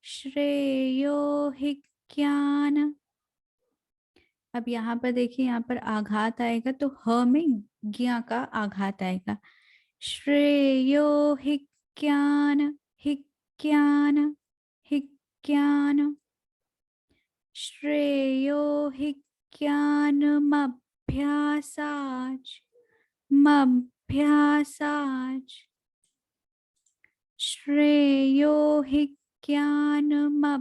श्रेयो हि ज्ञान। अब यहाँ पर देखिए, यहाँ पर आघात आएगा तो ह में ज्ञा का आघात आएगा। श्रेयो हि ज्ञान, हि ज्ञान, हि ज्ञान। श्रेयो हि ज्ञानमभ्यासाच्, मभ्यासाच्। श्रेयो हि ज्ञानमभ्यासाच्,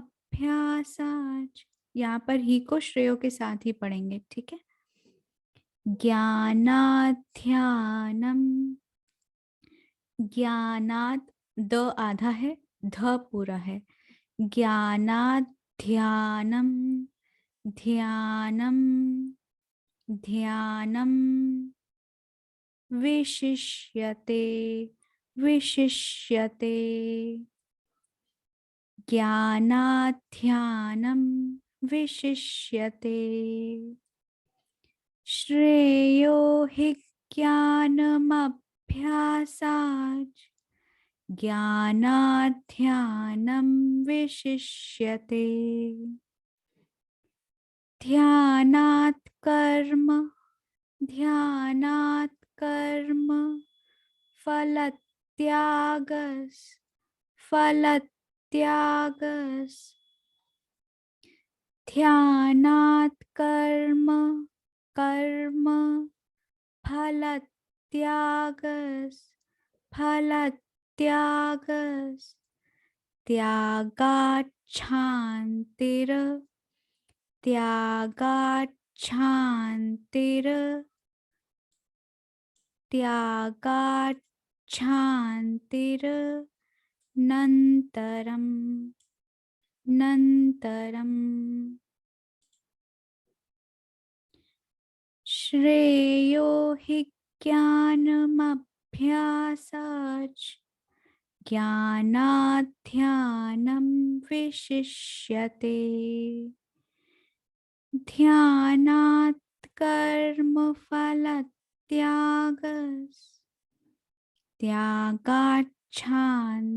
यहाँ पर ही को श्रेयो के साथ ही पढ़ेंगे, ठीक है। ज्ञानात् ध्यानम, ज्ञानात् द आधा है, ध पूरा है। ज्ञानात् ध्यानम, ध्यानम, ध्यानम विशिष्यते, विशिष्यते। ज्ञानात् ध्यानं विशिष्यते। श्रेयो हि ज्ञानमभ्यासाच् ज्ञानात् ध्यानं विशिष्यते। ध्यानात् कर्म, ध्यानात् कर्म फलत्यागस्, फलत्यागस्। ध्यानात् कर्म, कर्म फलत्यागस्, फलत्यागस्। त्यागात् शान्तिर, त्यागात् शान्तिर, त्यागात् शान्तिर नन्तरम्, नन्तरम्। श्रेयो हि ज्ञानमभ्यासाच् ज्ञानात् ध्यानं विशिष्यते। ध्यानात् कर्मफलत्यागस्, त्यागात् शान्तिरनन्तरम्।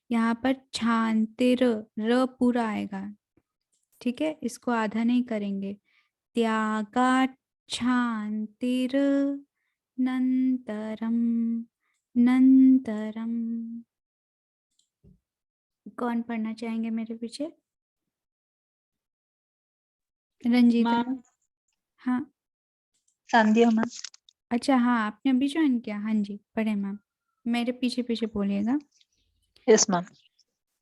यहाँ पर शान्तिर र पूरा आएगा, ठीक है, इसको आधा नहीं करेंगे। त्यागात् शान्तिरनन्तरम्, नंतरम। कौन पढ़ना चाहेंगे मेरे पीछे? Ranjita ma'am ma'am. हाँ संध्या मैम। अच्छा, हाँ आपने अभी ज्वाइन किया। हाँ जी, पढ़े मैम, मेरे पीछे पीछे बोलिएगा। Yes ma'am.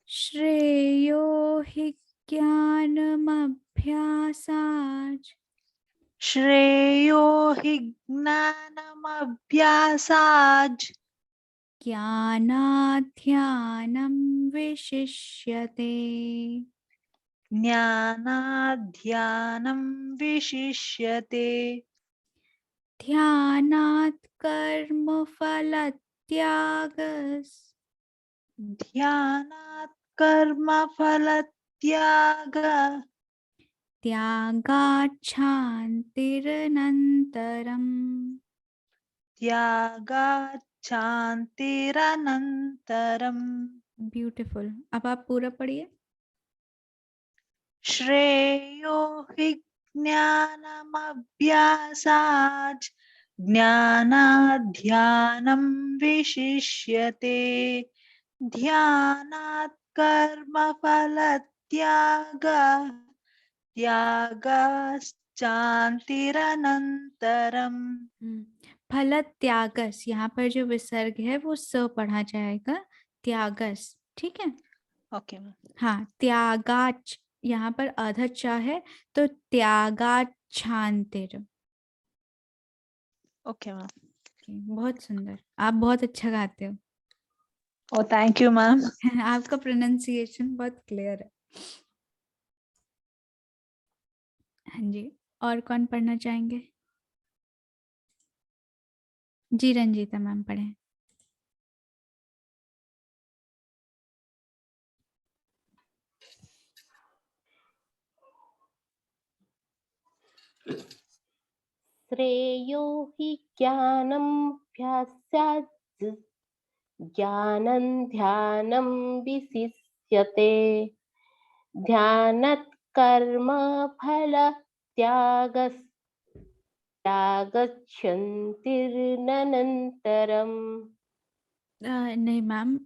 श्रेयो हि ज्ञानमभ्यासाच् श्रेयो हि ज्ञानमभ्यासाच् ज्ञानात् ध्यानं विशिष्यते। ज्ञानात् ध्यानं विशिष्यते। ध्यानात् कर्मफलत्यागस् ध्यानात् कर्मफलत्याग त्यागात् शान्तिरनन्तरम्। त्यागात् शान्तिरनन्तरम्। ब्यूटीफुल। अब आप पूरा पढ़िए। श्रेयो हि ज्ञानमभ्यासाच् ज्ञानात् ध्यानं विशिष्यते। ध्यानात् कर्मफलत्याग त्यागाश्चान्तिरनन्तरम्। फल त्यागस, यहाँ पर जो विसर्ग है वो स पढ़ा जाएगा, त्यागस। ठीक है। Okay ma'am. हाँ, त्यागाच, यहाँ पर अधचा है तो त्यागाच्छान्तिर। Okay ma'am. बहुत सुंदर, आप बहुत अच्छा गाते हो। ओ थैंक यू मैम। आपका प्रोनाउंसिएशन बहुत क्लियर है। हाँ जी, और कौन पढ़ना चाहेंगे? जी रंजीता मैम पढ़े। श्रेयो हि ज्ञानमभ्यासात् ज्ञानं ध्यानं विशिष्यते। ध्यानात् कर्म फल त्यागच्छन्तिरनन्तरम्। नहीं मैम,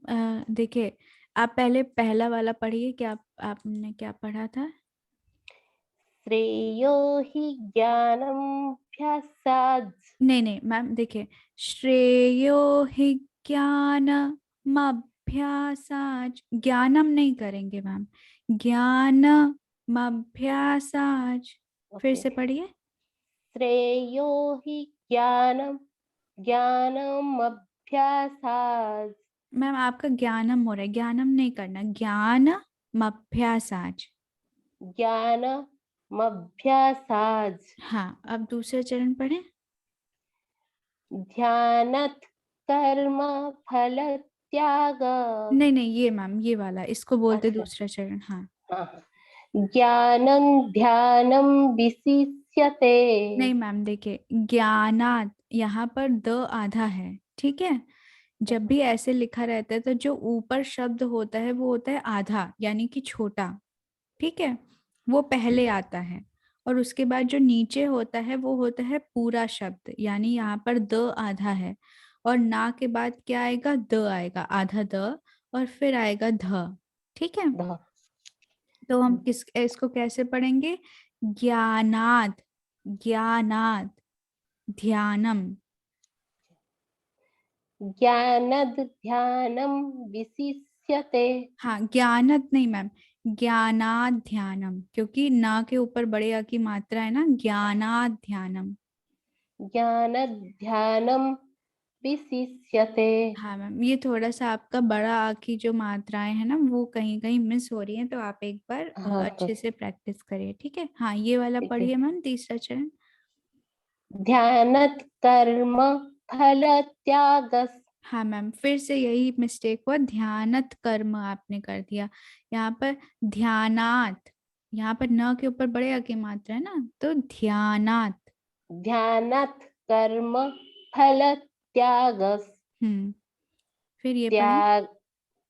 देखिए आप पहले पहला वाला पढ़िए। क्या आपने क्या पढ़ा था? श्रेयो हि ज्ञानमभ्यासात्। नहीं मैम, देखिए श्रेयो हि ज्ञानमभ्यासाच्, ज्ञानम नहीं करेंगे मैम, ज्ञानमभ्यासाच्। फिर ओके। से पढ़िए। श्रेयो हि ज्ञानमभ्यासात्। मैम आपका ज्ञानम हो रहा है, ज्ञानम नहीं करना, ज्ञानमभ्यासाच्। ज्ञानमभ्यासात्। हाँ, अब दूसरा चरण पढ़े। ध्यानात् कर्म फल त्याग। नहीं ये मैम, ये वाला इसको बोलते अच्छा। दूसरा चरण। हाँ ज्ञानं ध्यानं विशिष्यते। नहीं मैम, देखिए ज्ञानात, यहाँ पर द आधा है। ठीक है, जब भी ऐसे लिखा रहता है तो जो ऊपर शब्द होता है वो होता है आधा, यानी कि छोटा। ठीक है, वो पहले आता है, और उसके बाद जो नीचे होता है वो होता है पूरा शब्द, यानी यहाँ पर द आधा है, और ना के बाद क्या आएगा? द आएगा, आधा द, और फिर आएगा ध। ठीक है, तो हम इसको कैसे पढ़ेंगे? ज्ञानाद, ज्ञानाद ध्यानम। ज्ञानद ध्यानं विशिष्यते। हाँ, ज्ञानत नहीं मैम, ज्ञानाद ध्यानम, क्योंकि ना के ऊपर बड़े आ की मात्रा है ना, ज्ञानाद ध्यानम। ज्ञानद ध्यानं विशिष्यते। हाँ मैम, ये थोड़ा सा आपका बड़ा आ की जो मात्राएं हैं ना वो कहीं कहीं मिस हो रही हैं, तो आप एक बार हाँ अच्छे से प्रैक्टिस करिए। ठीक है, हाँ ये वाला ठीक है। पढ़िए मैम, तीसरा चरण। ध्यानत कर्म फल त्याग। हाँ मैम, फिर से यही मिस्टेक हुआ, ध्यानत कर्म आपने कर दिया। यहाँ पर ध्यानात, यहाँ पर न के ऊपर बड़े आ की मात्रा है ना, तो ध्यानात। ध्यानत कर्म फल त्याग। फिर ये पढ़े। त्याग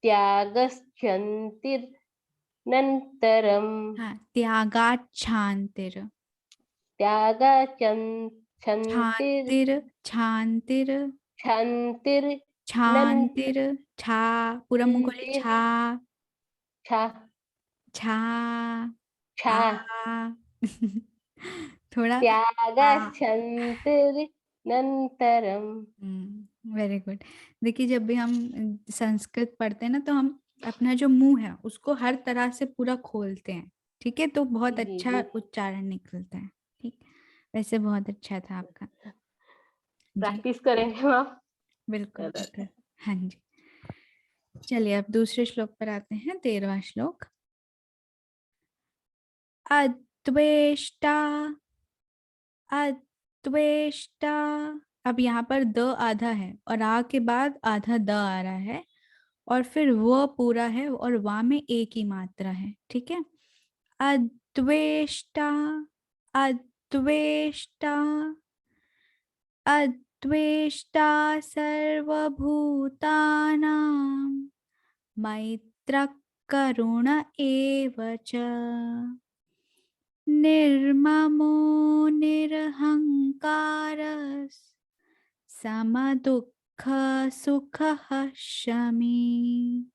त्यागच्छन्तिरनन्तरम्। हाँ, त्यागाच्छान्तिर, त्यागच्छन्तिर् छान्तिर, छान्तिर। क्षन्तिर् छांतिर, छा, पूरा मुंह खोले, नंतिर, छा, छा, छा, छा, आ थोड़ा आ। त्यागच्छन्तिरनन्तरम्। Very good. देखिए जब भी हम संस्कृत पढ़ते हैं ना तो हम अपना जो मुंह है उसको हर तरह से पूरा खोलते हैं, ठीक है, तो बहुत जी जी अच्छा जी, उच्चारण निकलता है। ठीक, वैसे बहुत अच्छा था आपका जी, प्रैक्टिस करेंगे आप। बिल्कुल बिल्कुल। हाँ जी, चलिए अब दूसरे श्लोक पर आते हैं, 13वां श्लोक। अद्वेष्टा, अद्वेष्टा। अब यहाँ पर द आधा है और आ के बाद आधा द आ रहा है और फिर वो पूरा है और वा में एक ही मात्रा है, ठीक है। अद्वेष्टा, अद्वेष्टा, अद्वेष्टा सर्वभूतानां मैत्रः करुण एव च, निर्ममो निरहङ्कारः समदुःख सुखः शमी।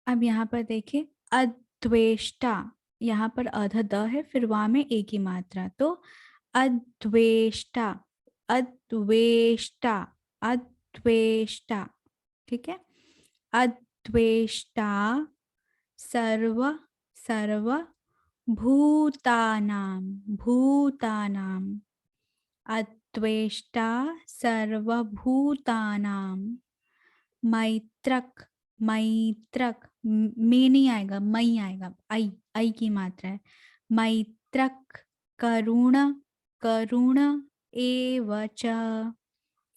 अब यहाँ पर देखिए अद्वेष्टा, यहाँ पर आधा द है फिर वहां में एक ही मात्रा, तो अद्वेष्टा, अद्वेष्टा, अद्वेष्टा, ठीक है। अद्वेष्टा सर्व, सर्व भूतानां, भूतानां, अद्वेष्टा सर्वभूतानां मैत्रक, मैत्रक, में नहीं आएगा, मई आएगा, आई की मात्रा है। मैत्रक करुण, करुण एव च,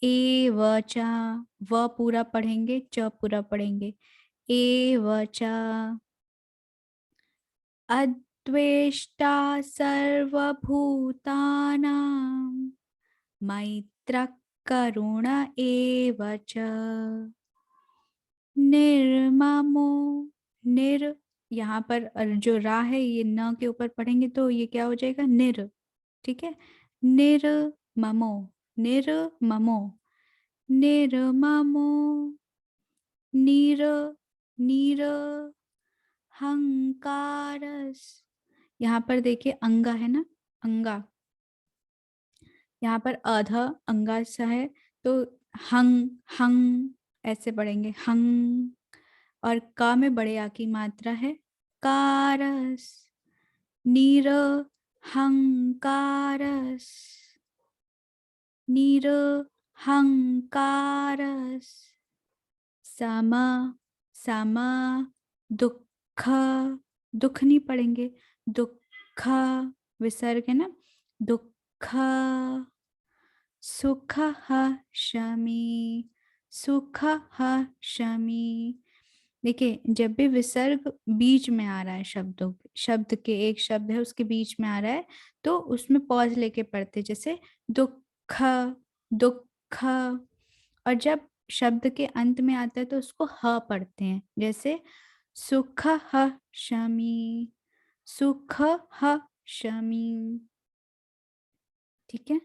एव च, व पूरा पढ़ेंगे च पूरा पढ़ेंगे, एव च, अद्वेष्टा सर्वभूतानां मैत्रः करुण एव च, निर्ममो, निर, यहाँ पर जो रा है ये न के ऊपर पढ़ेंगे तो ये क्या हो जाएगा, निर, ठीक है। निर्ममो, निर्ममो, निर्ममो, निर, निर हंकारस, यहाँ पर देखिए अंगा है ना, अंगा, यहाँ पर आधा अंगा सा है तो हंग, हंग ऐसे पढ़ेंगे, हंग, और का में बड़े आ की मात्रा है, कारस, नीर हंकारस, नीर हंकारस, समा, समा दुख, दुख नहीं पढ़ेंगे, दुख विसर्ग है ना, दुख, सुख शमी, सुख शमी। देखिए जब भी विसर्ग बीच में आ रहा है शब्दों, शब्द के एक शब्द है उसके बीच में आ रहा है तो उसमें पॉज लेके पढ़ते, जैसे दुख, दुख, और जब शब्द के अंत में आता है तो उसको ह पढ़ते हैं, जैसे सुख शमी, सुख शमी, ठीक है।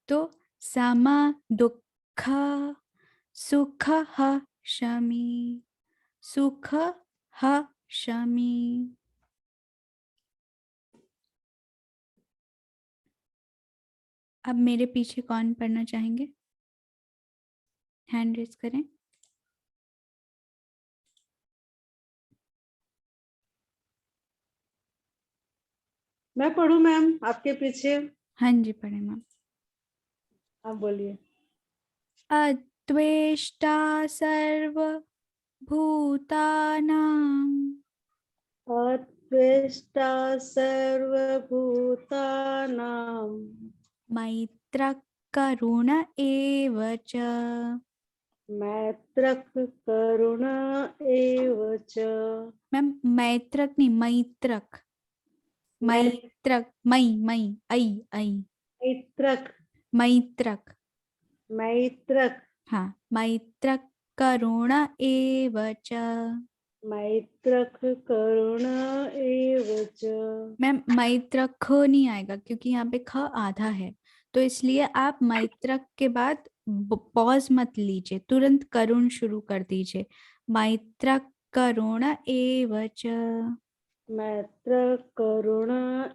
तो समा दुख, सुख शमी, सुख शमी। अब मेरे पीछे कौन पढ़ना चाहेंगे, हैंड रेज करें। मैं पढ़ूं मैम आपके पीछे? हाँ जी पढ़े मैम। आप बोलिए। अद्वेष्टा सर्वभूतानां अद्वेष्टा सर्वभूतानां मैत्रः करुण एव च, मैत्रः करुण एव च। मैम मैत्रक नहीं, मैत्रक, मैत्रक, मई आई आई, मैत्रक, मैत्रक, मैत्रक, हाँ, मैत्रक करुण एव च। मैत्रक करुण एव च। मैम मैत्रक ख नहीं आएगा क्योंकि यहाँ पे ख आधा है, तो इसलिए आप मैत्रक के बाद पॉज मत लीजिए, तुरंत करुण शुरू कर दीजिए। मैत्र करुण एव च। मैत्र करुण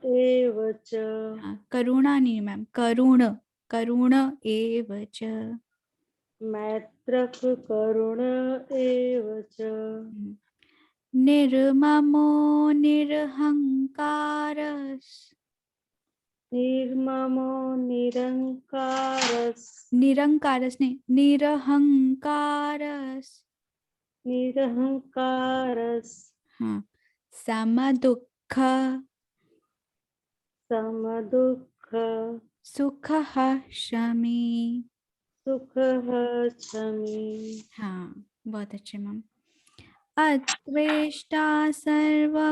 एव च। हाँ, करुणा नहीं मैम, करुण, करुण एव च। मैत्र करुण एव च। निर्ममो निरहंकारस्। निर्ममो निरंकारस्। निरंकारस नहीं, निरहंकारस। निरहंकारस्। हाँ, समदुःख समदुःख सुखः शमी। सुखः शमी। हाँ, बहुत अच्छे मैम। अत्वेष्टा सर्वभूतानां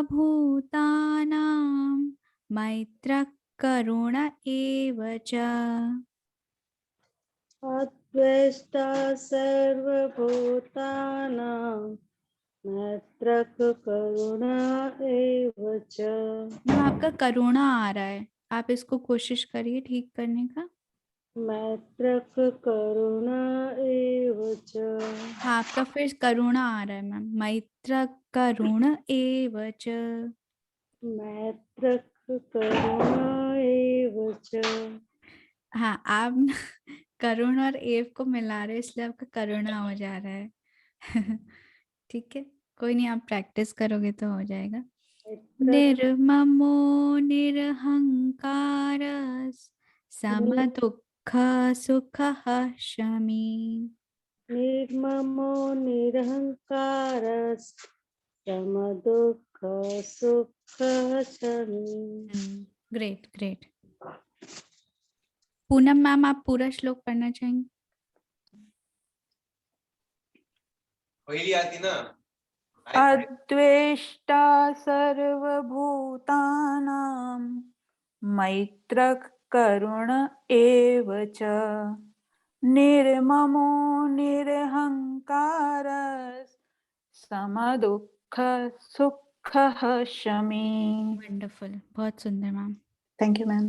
मैत्रः करुण एव च। अद्वेष्टा सर्वभूतानां मैत्रः करुण एव च। मैम आपका करुणा आ रहा है, आप इसको कोशिश करिए ठीक करने का। मैत्रः करुण एव च। हाँ, आपका फिर करुणा आ रहा है मैम। मैत्र करुण एव च। मैत्रः करुण एव च। हाँ, आप न करुण और एव को मिला रहे हैं, इसलिए आपका करुणा हो जा रहा है। ठीक है, कोई नहीं, आप प्रैक्टिस करोगे तो हो जाएगा। निर्ममो निरहंकारस् समदुःख सुखः शमी। निर्ममो निरहंकारस् समदुःख सुखः शमी। Great great. पूनम मैम, आप पूरा श्लोक पढ़ना चाहेंगे? पहली आती ना। अद्वेष्टा सर्वभूतानां मैत्रः करुण एव च। निर्ममो निरहंकारः समदुःख सुखः शमी। वंडरफुल, बहुत सुंदर मैम। Thank you ma'am.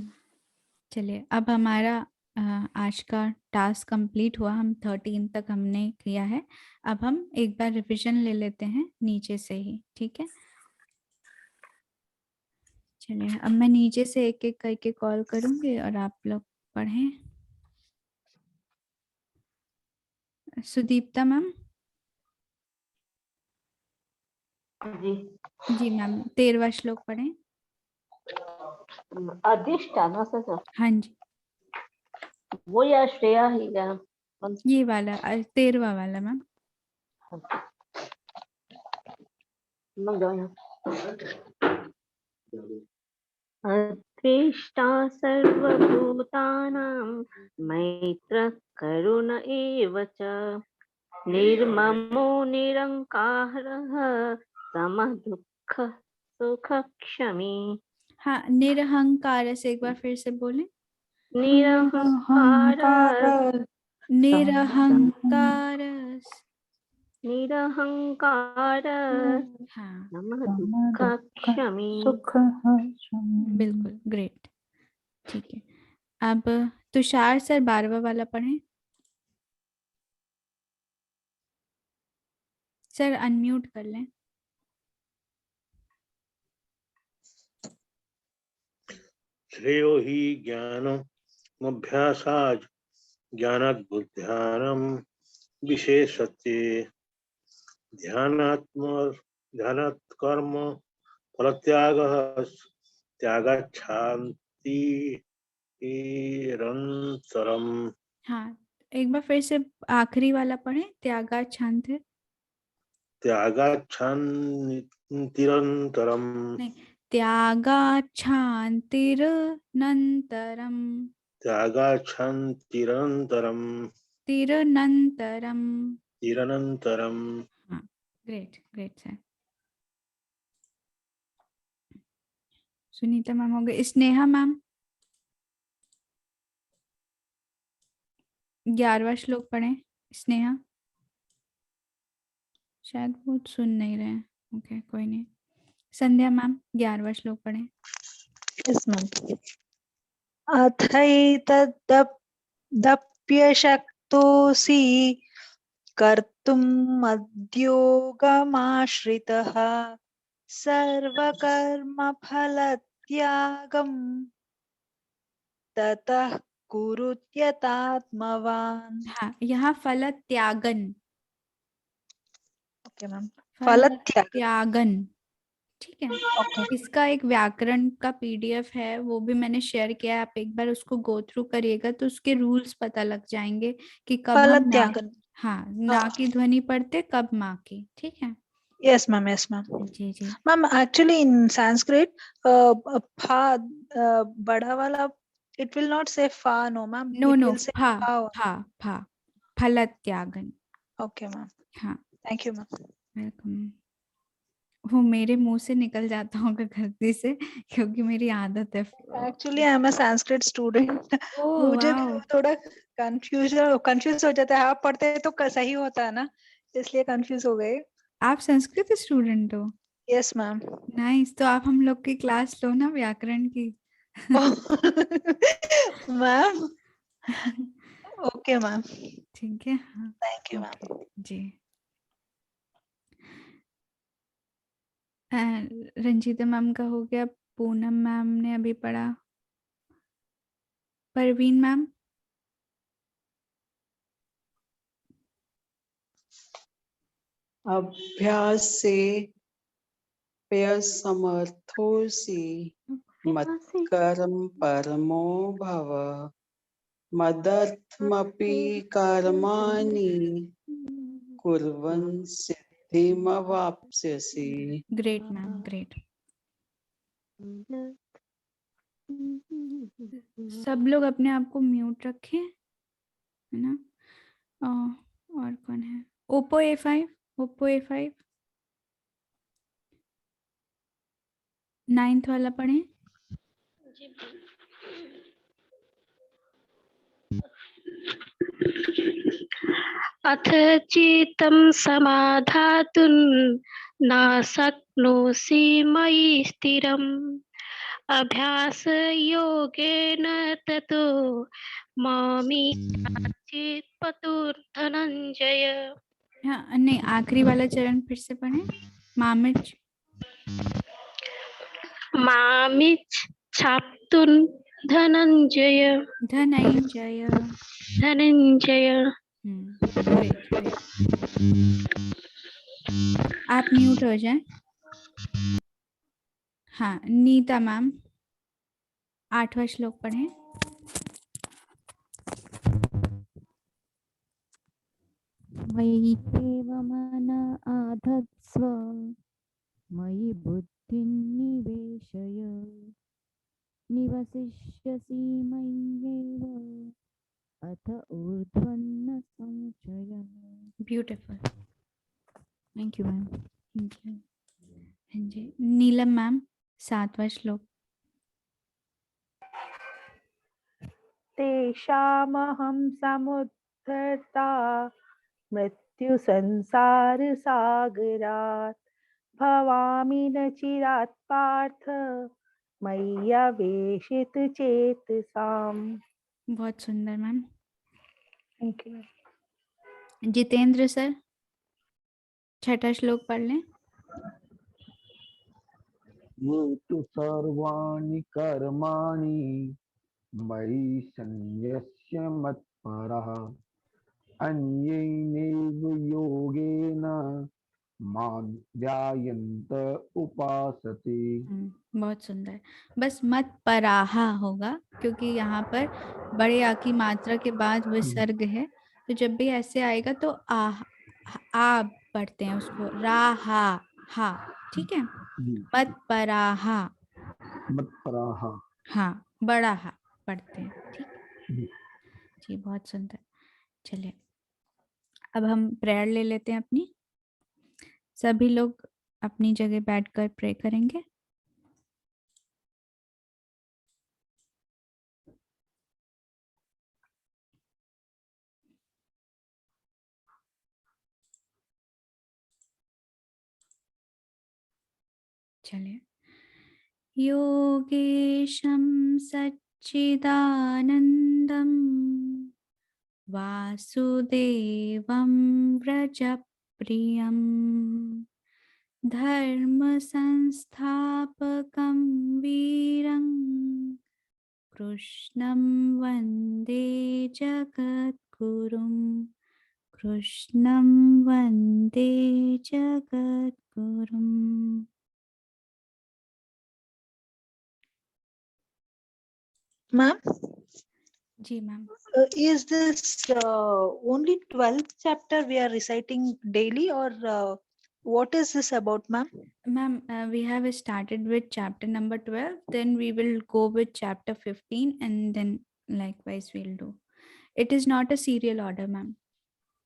चलिए, अब हमारा आज का टास्क कंप्लीट हुआ। हम 13 तक हमने किया है। अब हम एक बार रिवीजन ले लेते हैं नीचे से ही, ठीक है? चलिए, अब मैं नीचे से एक एक करके कॉल करूंगी और आप लोग पढ़ें। सुदीप्ता मैम। जी जी मैम, 13वां श्लोक पढ़ें। अधिष्ठान सर, हाँ जी, वो या श्रेया ही क्या? ये वाला 13वां वाला मैम। अद्वेष्टा सर्वभूतानां मैत्रः करुण एव च। निर्ममो निरंकारः समः दुःख सुखः शमी। हाँ, निरहंकार से एक बार फिर से बोलें। निरहंकारः निरहंकारस। निरहंकारः हाँ, समः दुःखः शमी। बिल्कुल, ग्रेट। ठीक है, अब तुषार सर 12वां वाला पढ़ें। सर अनम्यूट कर लें। श्रेयो हि ज्ञानमभ्यासात् ज्ञानात् बुद्ध्यानं विशेषते ध्यानात् कर्म फलत्यागः त्यागात् शान्तिरन्तरम्। हाँ, एक बार फिर से आखिरी वाला पढ़ें। त्यागात् शांति, त्यागात् शान्तिरन्तरम्। नहीं, त्यागात् शान्तिरनन्तरम्। त्यागात् शान्तिरन्तरम्। तिरनन्तरम्। तिरनन्तरम्। हाँ, great great sir. Sunita ma'am हो गए। स्नेहा मैम 11वां श्लोक पढ़ें। स्नेहा, शायद वो सुन नहीं रहे हैं। ओके, कोई नहीं। संध्या मैम 11वां श्लोक पढ़ें। Yes ma'am. अथैतदप्यशक्तो शक्तोऽसि कर्तुम् उद्योगमाश्रितः सर्वकर्मफलत्यागं ततः कुरुत्यतात्मवान्। हाँ, यहाँ फल त्यागन, ओके मैम, फल फलत्याग। त्यागन, ठीक है। ओके, इसका एक व्याकरण का पीडीएफ है, वो भी मैंने शेयर किया है, आप एक बार उसको गो थ्रू करिएगा तो उसके रूल्स पता लग जाएंगे कि कब हम ना, फलत्यागन। हाँ, ना की ध्वनि पढ़ते, कब माँ की, ठीक है। Yes, ma'am. Yes, ma'am. जी जी। Ma'am, actually in Sanskrit, pha, bada wala, it will not say fa, no, ma'am. No It no, will say फा fa. फा फल त्यागन। Okay, ma'am. हाँ, Thank you, ma'am. वेलकम। वो मेरे मुंह से निकल जाता होगा गलती से, क्योंकि मेरी आदत है। Actually, I am a Sanskrit student. ओह मुझे भी वाओ, थोड़ा कंफ्यूज हो जाता है। आप पढ़ते हैं तो सही होता है ना, इसलिए कंफ्यूज हो गए। आप संस्कृत स्टूडेंट हो? Yes, ma'am. नाइस, तो आप हम लोग की क्लास लो ना व्याकरण की। Ma'am. Okay, ma'am. ठीक है, हाँ, Thank you, ओके ma'am. जी। रंजीता मैम का हो गया, पूनम मैम ने अभी पढ़ा, परवीन मैम। अभ्यास से पेय समर्थोसि मत्कर्म परमो भव मदर्थमपि कर्माणि कुर्वन् सिद्धिमवाप्स्यसि। Great ma'am, great. सब लोग अपने आप को म्यूट रखें, है ना। और कौन है? Oppo A5, Oppo A5 9th वाला पढ़ें। अथ चित्तं समाधातुं न शक्नोषि मयि स्थिरम् अभ्यासयोगेन ततो मामिच्छाचित्पतु धनञ्जय। हाँ, नहीं, आखिरी वाला चरण फिर से पढ़ें। मामिच मामिच्छाप्तुं धनञ्जय। धनंजय। धनञ्जय। Great great. आप म्यूट हो जाएं। हाँ, नीता मैम 8वां श्लोक पढ़ें। मयित्वेव मन आधत्स्व मयि बुद्धिं निवेशय निवसिष्यसि मय्येव अथ ऊर्ध्वन्न संशयः। Beautiful, thank you ma'am, thank you. हाँ जी, नीलम मैम 7वां श्लोक। तेषामहं समुद्धर्ता मृत्युसंसारसागरात् भवामि न चिरात् पार्थ मय्यवेशितचेतसाम्। बहुत सुंदर ma'am. Thank you. Jitendra sir 6वां श्लोक पढ़ लें। ये तु सर्वाणि कर्माणि मयि सन्न्यस्य मत्परः अन्येनैव योगेन मां ध्यायन्त उपासते। बहुत सुंदर। बस मत पराहा होगा, क्योंकि यहाँ पर बड़े आ की मात्रा के बाद विसर्ग है, तो जब भी ऐसे आएगा तो आ पढ़ते हैं उसको, राहा हा, ठीक है। मत पराहा, मत्पराः। हाँ, बड़ा हा पढ़ते हैं, ठीक जी, बहुत सुंदर। चलिए, अब हम प्रेयर ले लेते हैं अपनी। सभी लोग अपनी जगह बैठकर प्रे करेंगे। चलिए, योगेशं सच्चिदानन्दं वासुदेवं व्रजप्रियं धर्मसंस्थापकं वीरं कृष्णं वन्दे जगद्गुरुं कृष्णं वन्दे जगद्गुरुम्। Ma'am, जी ma'am. is this only 12th chapter we are reciting daily, or what is this about, ma'am? Ma'am, we have started with chapter number 12, then we will go with chapter 15, and then likewise we'll do. It is not a serial order, ma'am.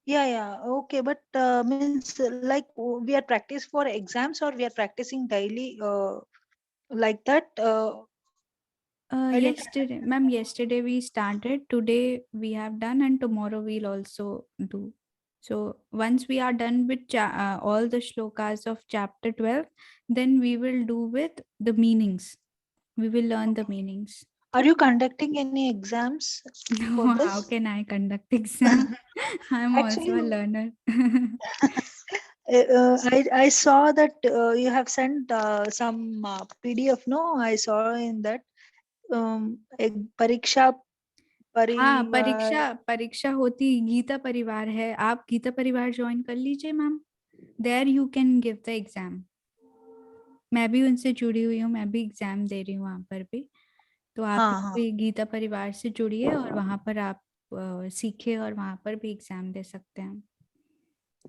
Yeah, okay, but means like we are practice for exams, or we are practicing daily like that? I didn't- Yesterday, ma'am, yesterday we started, today we have done, and tomorrow we'll also do. So once we are done with all the shlokas of chapter 12, then we will do with the meanings. We will learn the meanings. Are you conducting any exams No, for this? how can I conduct exam? I'm also a Actually, learner. I saw that you have sent some PDF. No, I saw in that परीक्षा हाँ, परिवार. परीक्षा होती गीता परिवार है। आप गीता परिवार join कर लीजिए ma'am, there you can give the exam. मैं भी उनसे जुड़ी हुई हूँ, मैं भी एग्जाम दे रही हूँ वहाँ पर भी। तो आप हाँ, भी गीता परिवार से जुड़िए और वहाँ पर आप सीखिए और वहाँ पर भी एग्जाम दे सकते हैं।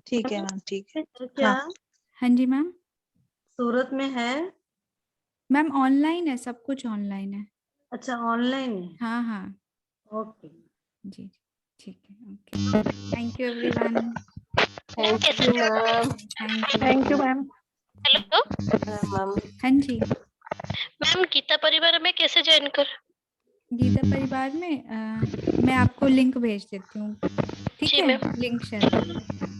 ठीक है मैम, ठीक है। क्या हाँ जी मैम। सूरत में है? मैम ऑनलाइन है, सब कुछ ऑनलाइन है। अच्छा, ऑनलाइन है। हाँ हाँ ओके जी, ठीक है, okay. Thank you everyone. Thank you ma'am. Thank you ma'am. Hello ma'am हाँ जी, मैम, गीता परिवार में कैसे ज्वाइन कर? गीता परिवार में मैं आपको लिंक भेज देती हूँ, ठीक जी है? मैम। लिंक शेयर कर देती हूँ।